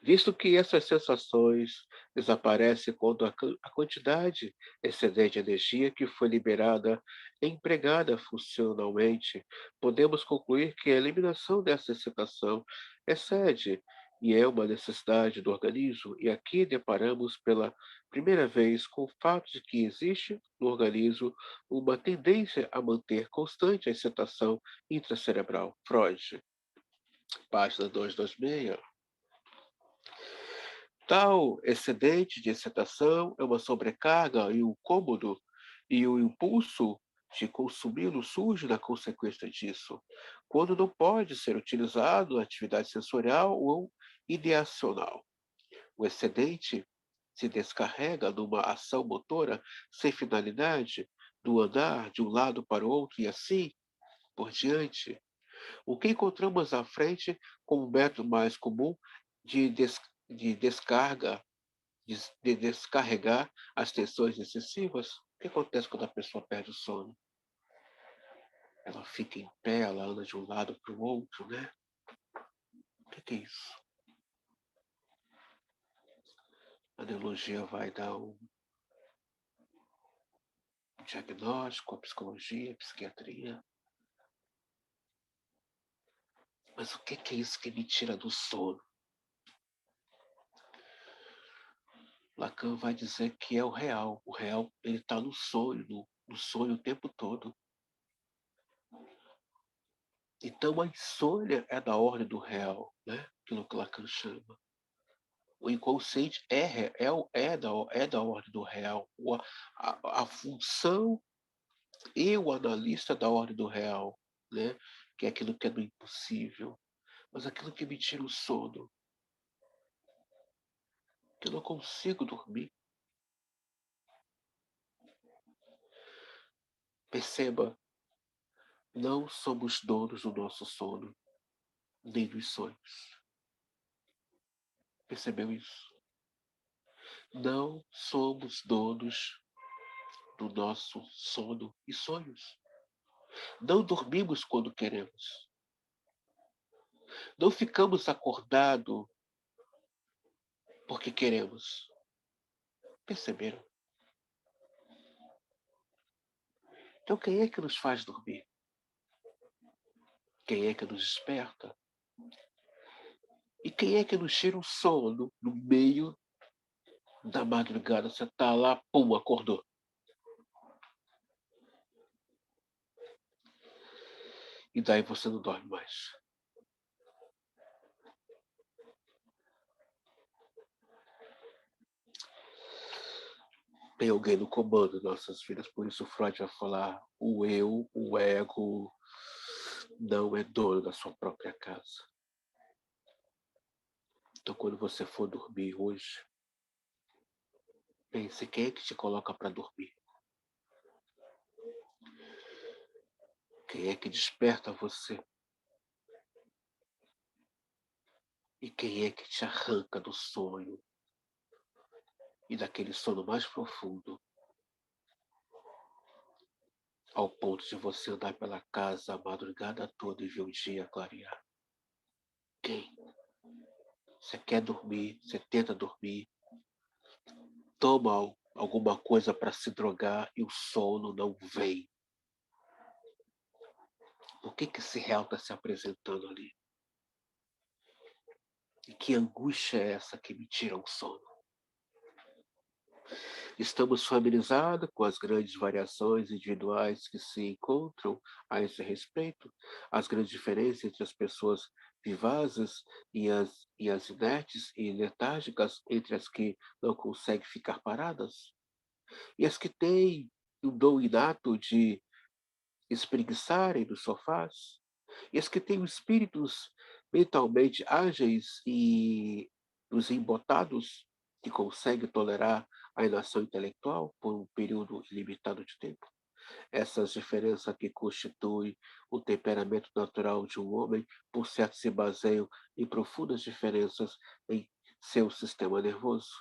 visto que essas sensações desaparecem quando a quantidade excedente de energia que foi liberada é empregada funcionalmente. Podemos concluir que a eliminação dessa excitação excede e é uma necessidade do organismo, e aqui deparamos pela primeira vez com o fato de que existe no organismo uma tendência a manter constante a excitação intracerebral. Freud, página 226. Tal excedente de excitação é uma sobrecarga e um cômodo, e o impulso de consumi-lo surge na consequência disso, quando não pode ser utilizado na atividade sensorial ou ideacional. O excedente se descarrega numa ação motora sem finalidade, do andar de um lado para o outro e assim por diante. O que encontramos à frente como método mais comum de, de descarga de descarregar as tensões excessivas. O que acontece quando a pessoa perde o sono? Ela fica em pé, ela anda de um lado para o outro, né? O que é isso? A neurologia vai dar um diagnóstico, a psicologia, a psiquiatria. Mas o que é isso que me tira do sono? Lacan vai dizer que é o real. O real, ele está no sonho, no sonho o tempo todo. Então, a insônia é da ordem do real, né? Aquilo que Lacan chama. O inconsciente é da ordem do real. A função e o analista da ordem do real, né? Que é aquilo que é do impossível. Mas aquilo que me tira o sono, que eu não consigo dormir. Perceba, não somos donos do nosso sono, nem dos sonhos. Percebeu isso? Não somos donos do nosso sono e sonhos. Não dormimos quando queremos. Não ficamos acordados porque queremos. Perceberam? Então, quem é que nos faz dormir? Quem é que nos desperta? E quem é que nos tira o sono no meio da madrugada? Você está lá, pum, acordou. E daí você não dorme mais. Tem alguém no comando de nossas vidas, por isso Freud vai falar: o eu, o ego, não é dono da sua própria casa. Então, quando você for dormir hoje, pense quem é que te coloca para dormir. Quem é que desperta você? E quem é que te arranca do sonho e daquele sono mais profundo, ao ponto de você andar pela casa a madrugada toda e ver o dia clarear? Quem? Você quer dormir, você tenta dormir, toma alguma coisa para se drogar e o sono não vem. O que esse réu está se apresentando ali? E que angústia é essa que me tira o sono? Estamos familiarizados com as grandes variações individuais que se encontram a esse respeito, as grandes diferenças entre as pessoas vivazes e as inertes e letárgicas, entre as que não conseguem ficar paradas, e as que têm o dom inato de espreguiçarem nos sofás, e as que têm espíritos mentalmente ágeis e os embotados, que conseguem tolerar a inação intelectual por um período ilimitado de tempo. Essas diferenças que constituem o temperamento natural de um homem, por certo, se baseiam em profundas diferenças em seu sistema nervoso.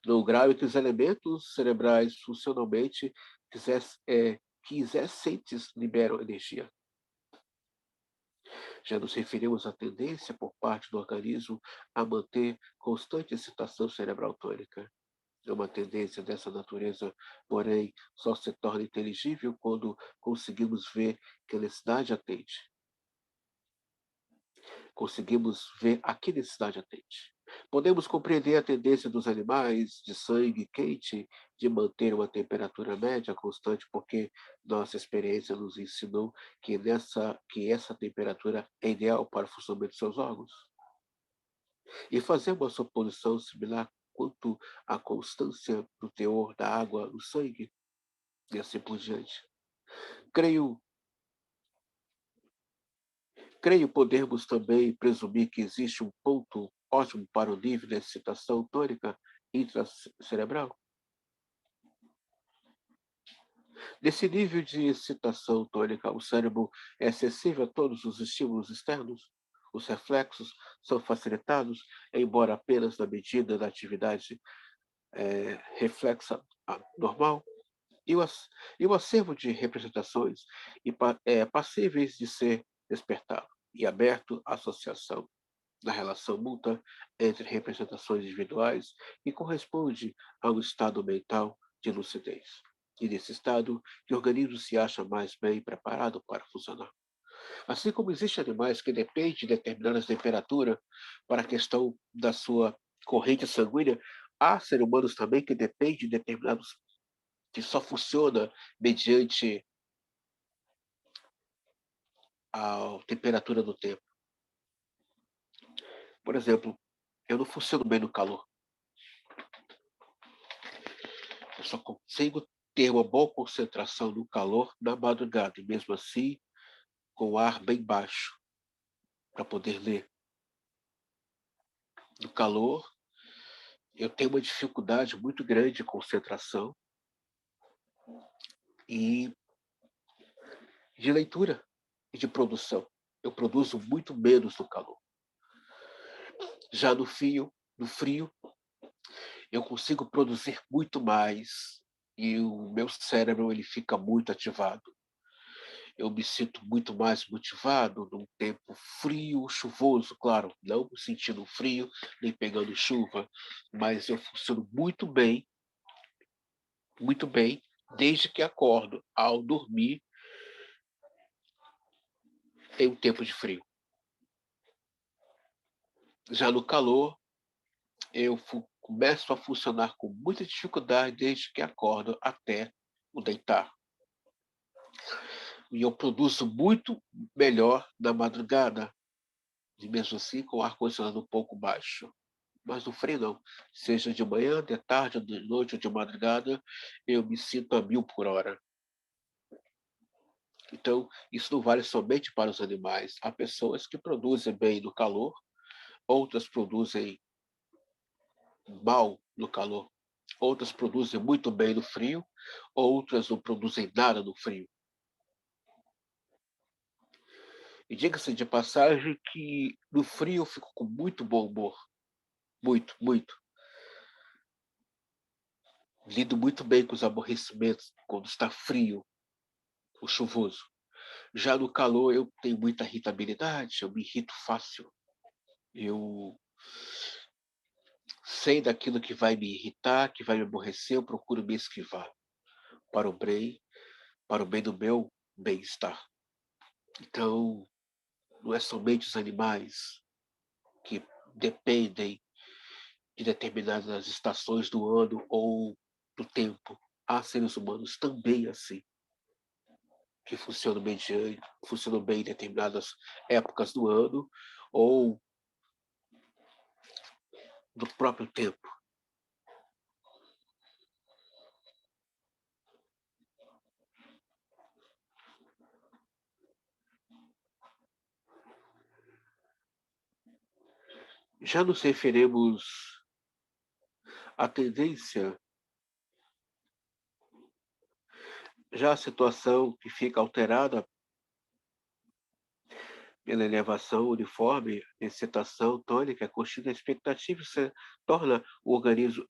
No grau em que os elementos cerebrais funcionalmente quisessentes liberam energia. Já nos referimos à tendência por parte do organismo a manter constante excitação cerebral tônica. É uma tendência dessa natureza, porém, só se torna inteligível quando conseguimos ver que a necessidade atende. Conseguimos ver a que necessidade atende. Podemos compreender a tendência dos animais de sangue quente de manter uma temperatura média constante, porque nossa experiência nos ensinou que essa temperatura é ideal para o funcionamento de seus órgãos. E fazer uma suposição similar quanto à constância do teor da água no sangue, e assim por diante. Creio, creio podermos também presumir que existe um ponto ótimo para o nível de excitação tônica intracerebral. Nesse nível de excitação tônica, o cérebro é acessível a todos os estímulos externos. Os reflexos são facilitados, embora apenas na medida da atividade reflexa normal. E o acervo de representações passíveis de ser despertado e aberto à associação na relação mútua entre representações individuais que corresponde ao estado mental de lucidez. E nesse estado, que o organismo se acha mais bem preparado para funcionar. Assim como existem animais que dependem de determinadas temperaturas para a questão da sua corrente sanguínea, há seres humanos também que dependem de determinados que só funciona mediante a temperatura do tempo. Por exemplo, eu não funciono bem no calor. Eu só consigo ter uma boa concentração no calor na madrugada, e mesmo assim, com o ar bem baixo, para poder ler. No calor, eu tenho uma dificuldade muito grande de concentração e de leitura e de produção. Eu produzo muito menos no calor. Já no frio, eu consigo produzir muito mais e o meu cérebro ele fica muito ativado. Eu me sinto muito mais motivado num tempo frio, chuvoso, claro, não sentindo frio nem pegando chuva, mas eu funciono muito bem, desde que acordo. Ao dormir, tem um tempo de frio. Já no calor, começo a funcionar com muita dificuldade desde que acordo até o deitar. E eu produzo muito melhor na madrugada, e mesmo assim com o ar-condicionado um pouco baixo. Mas no frio não. Seja de manhã, de tarde, de noite ou de madrugada, eu me sinto a 1000 por hora. Então, isso não vale somente para os animais. Há pessoas que produzem bem no calor, outras produzem mal no calor, outras produzem muito bem no frio, outras não produzem nada no frio. E diga-se de passagem que no frio eu fico com muito bom humor. Muito, muito. Lido muito bem com os aborrecimentos quando está frio ou chuvoso. Já no calor eu tenho muita irritabilidade, eu me irrito fácil. Eu sei daquilo que vai me irritar, que vai me aborrecer, eu procuro me esquivar para o bem, para o bem do meu bem-estar. Então, não é somente os animais que dependem de determinadas estações do ano ou do tempo. Há seres humanos também assim, que funcionam bem em determinadas épocas do ano ou do próprio tempo. Já nos referimos à tendência, já a situação que fica alterada pela elevação uniforme, excitação tônica, contínua expectativa, se torna o organismo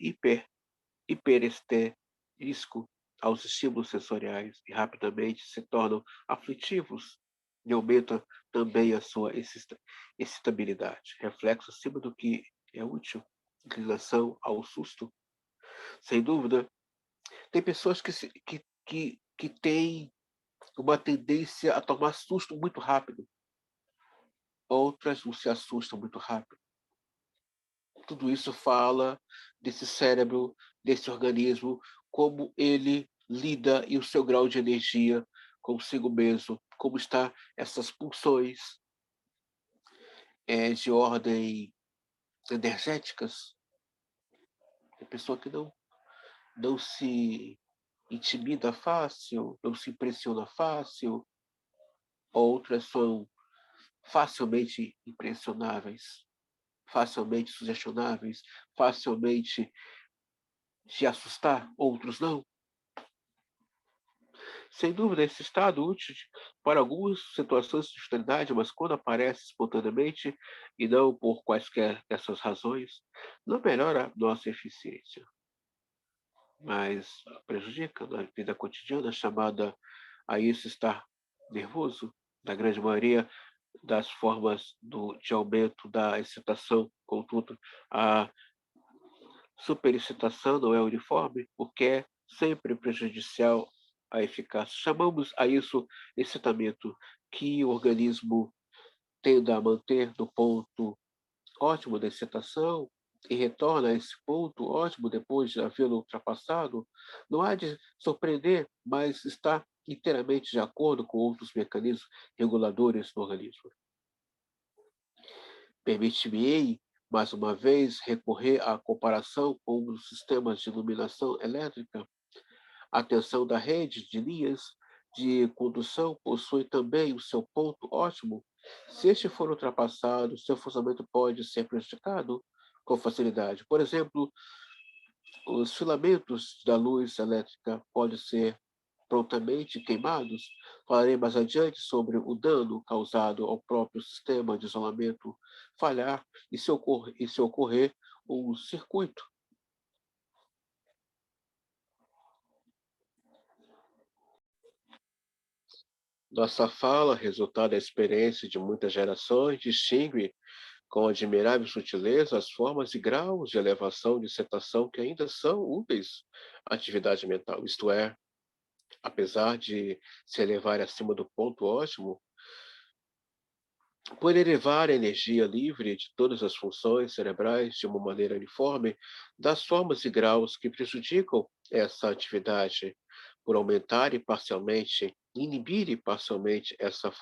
hiperesterístico aos estímulos sensoriais e rapidamente se tornam aflitivos e aumenta também a sua excitabilidade, reflexo acima do que é útil, inclinação ao susto. Sem dúvida, tem pessoas que têm uma tendência a tomar susto muito rápido, outras não se assustam muito rápido. Tudo isso fala desse cérebro, desse organismo, como ele lida e o seu grau de energia consigo mesmo, como está essas pulsões de ordem energéticas. Tem pessoa que não se intimida fácil, não se impressiona fácil, outras são facilmente impressionáveis, facilmente sugestionáveis, facilmente se assustar, outros não. Sem dúvida, esse estado útil para algumas situações de utilidade, mas quando aparece espontaneamente e não por quaisquer dessas razões, não melhora a nossa eficiência, mas prejudica na vida cotidiana, chamada a isso estar nervoso, na grande maioria das formas de aumento da excitação. Contudo, a superexcitação não é uniforme, porque é sempre prejudicial à eficácia. Chamamos a isso excitamento, que o organismo tende a manter no ponto ótimo da excitação e retorna a esse ponto ótimo depois de havê-lo ultrapassado. Não há de surpreender, mas está inteiramente de acordo com outros mecanismos reguladores do organismo. Permite-me, mais uma vez, recorrer à comparação com os sistemas de iluminação elétrica. A tensão da rede de linhas de condução possui também o seu ponto ótimo. Se este for ultrapassado, seu funcionamento pode ser prejudicado com facilidade. Por exemplo, os filamentos da luz elétrica podem ser prontamente queimados. Falarei mais adiante sobre o dano causado ao próprio sistema de isolamento falhar e se ocorrer um circuito. Nossa fala, resultado da experiência de muitas gerações, distingue com admirável sutileza as formas e graus de elevação de excitação que ainda são úteis à atividade mental, isto é, apesar de se elevar acima do ponto ótimo, por elevar a energia livre de todas as funções cerebrais de uma maneira uniforme, das formas e graus que prejudicam essa atividade, por aumentar e parcialmente, inibir e parcialmente essas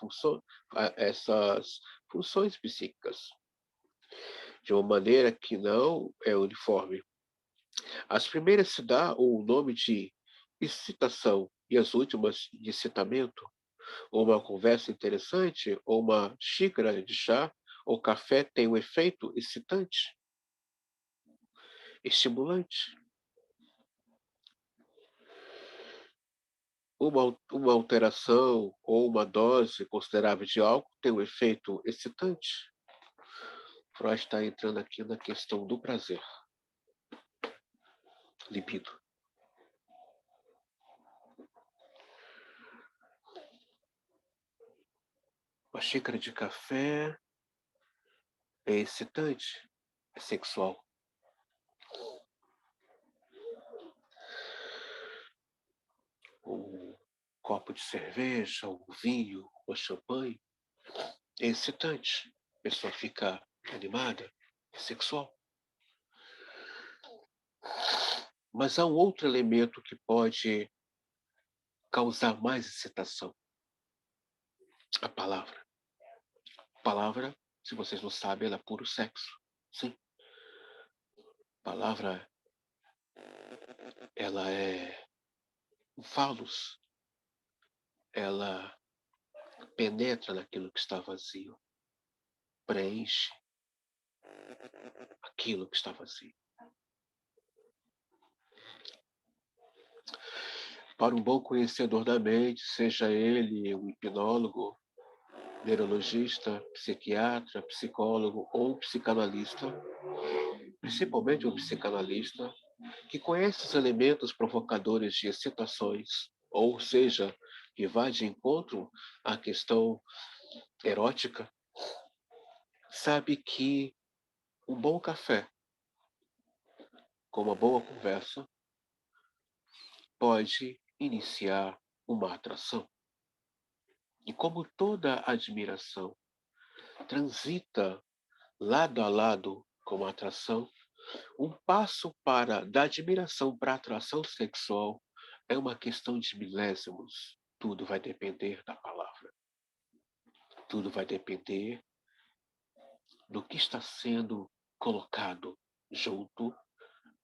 funções psíquicas, de uma maneira que não é uniforme. As primeiras se dá o nome de excitação e as últimas de excitamento, ou uma conversa interessante, ou uma xícara de chá ou café tem um efeito excitante, estimulante. uma alteração ou uma dose considerável de álcool tem um efeito excitante. Freud está entrando aqui na questão do prazer, libido. Uma xícara de café é excitante, é sexual. Um copo de cerveja, um vinho, ou champanhe é excitante. A pessoa fica animada, é sexual. Mas há um outro elemento que pode causar mais excitação. A palavra. A palavra, se vocês não sabem, ela é puro sexo. Sim. A palavra, ela é um falos. Ela penetra naquilo que está vazio. Preenche aquilo que está vazio. Para um bom conhecedor da mente, seja ele um hipnólogo, neurologista, psiquiatra, psicólogo ou psicanalista, principalmente um psicanalista, que conhece os elementos provocadores de excitações, ou seja, que vai de encontro à questão erótica, sabe que um bom café, com uma boa conversa, pode iniciar uma atração. E como toda admiração transita lado a lado com a atração, um passo da admiração para a atração sexual é uma questão de milésimos. Tudo vai depender da palavra. Tudo vai depender do que está sendo colocado junto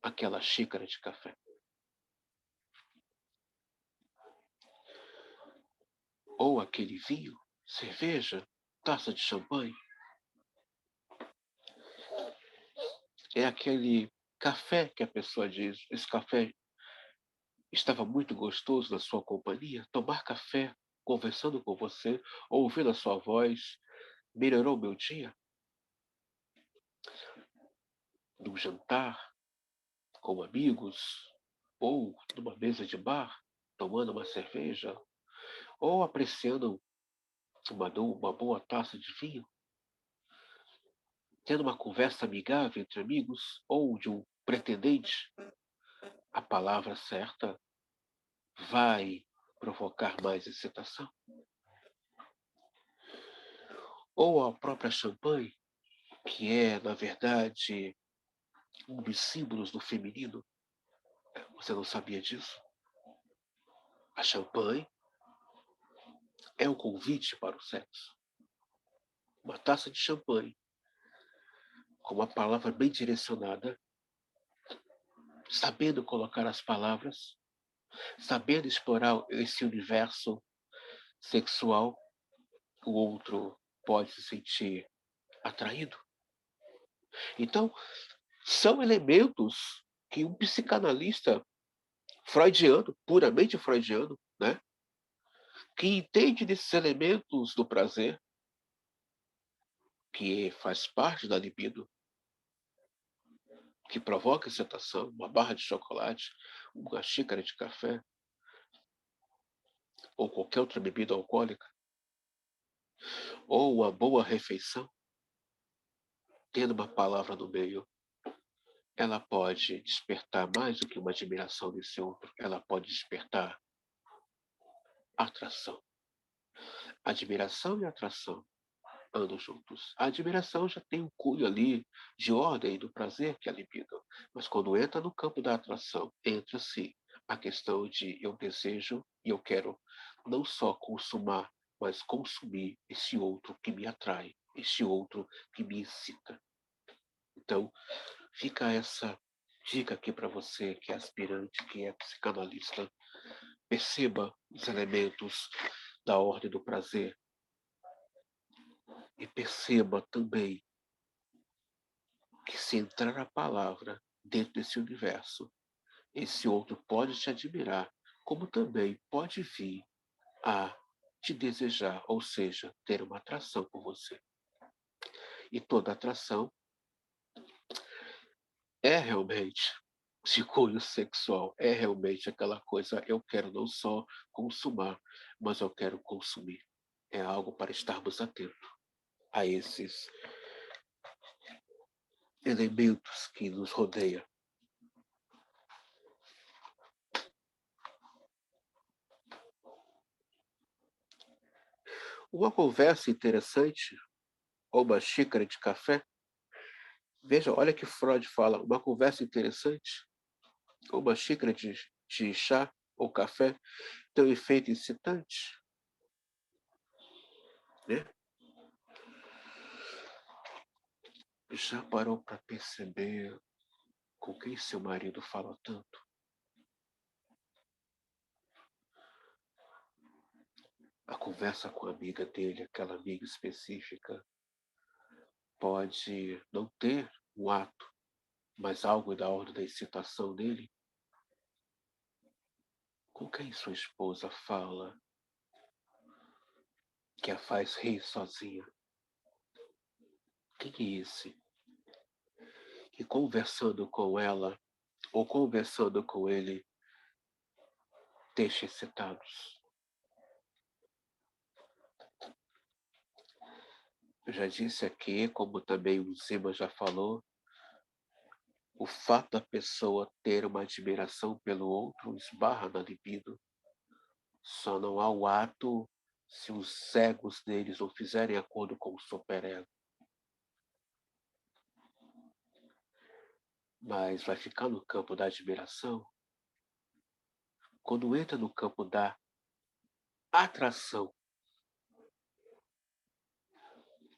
àquela xícara de café. Ou aquele vinho, cerveja, taça de champanhe. É aquele café que a pessoa diz, esse café estava muito gostoso na sua companhia. Tomar café, conversando com você, ouvindo a sua voz, melhorou meu dia. Num jantar, com amigos, ou numa mesa de bar, tomando uma cerveja, ou apreciando uma boa taça de vinho, tendo uma conversa amigável entre amigos, ou de um pretendente, a palavra certa vai provocar mais excitação. Ou a própria champanhe, que é, na verdade, um dos símbolos do feminino. Você não sabia disso? A champanhe é um convite para o sexo. Uma taça de champanhe, com uma palavra bem direcionada, sabendo colocar as palavras, sabendo explorar esse universo sexual, o outro pode se sentir atraído. Então, são elementos que um psicanalista freudiano, puramente freudiano, né, que entende desses elementos do prazer, que faz parte da libido, que provoca excitação, uma barra de chocolate, uma xícara de café, ou qualquer outra bebida alcoólica, ou uma boa refeição, tendo uma palavra no meio, ela pode despertar mais do que uma admiração desse outro, ela pode despertar atração. Admiração e atração andam juntos. A admiração já tem um cunho ali de ordem do prazer, que é a libido. Mas quando entra no campo da atração, entra-se a questão de eu desejo e eu quero não só consumar, mas consumir esse outro que me atrai, esse outro que me excita. Então, fica essa dica aqui para você que é aspirante, que é psicanalista. Perceba os elementos da ordem do prazer e perceba também que se entrar a palavra dentro desse universo, esse outro pode te admirar, como também pode vir a te desejar, ou seja, ter uma atração por você. E toda atração é realmente de cunho sexual, é realmente aquela coisa, eu quero não só consumar, mas eu quero consumir. É algo para estarmos atentos a esses elementos que nos rodeiam. Uma conversa interessante, ou uma xícara de café, veja, olha que Freud fala, uma conversa interessante, ou uma xícara de chá ou café, tem um efeito excitante, né? Já parou para perceber com quem seu marido fala tanto? A conversa com a amiga dele, aquela amiga específica, pode não ter um ato, mas algo da ordem da excitação dele. Com quem sua esposa fala que a faz rir sozinha? Quem é esse que conversando com ela ou conversando com ele deixa excitados? Eu já disse aqui, como também o Zima já falou, o fato da pessoa ter uma admiração pelo outro esbarra na libido. Só não há o ato se os egos deles não fizerem acordo com o superego. Mas vai ficar no campo da admiração. Quando entra no campo da atração,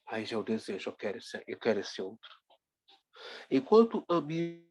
aí já é o desejo, eu quero esse outro. Enquanto amigo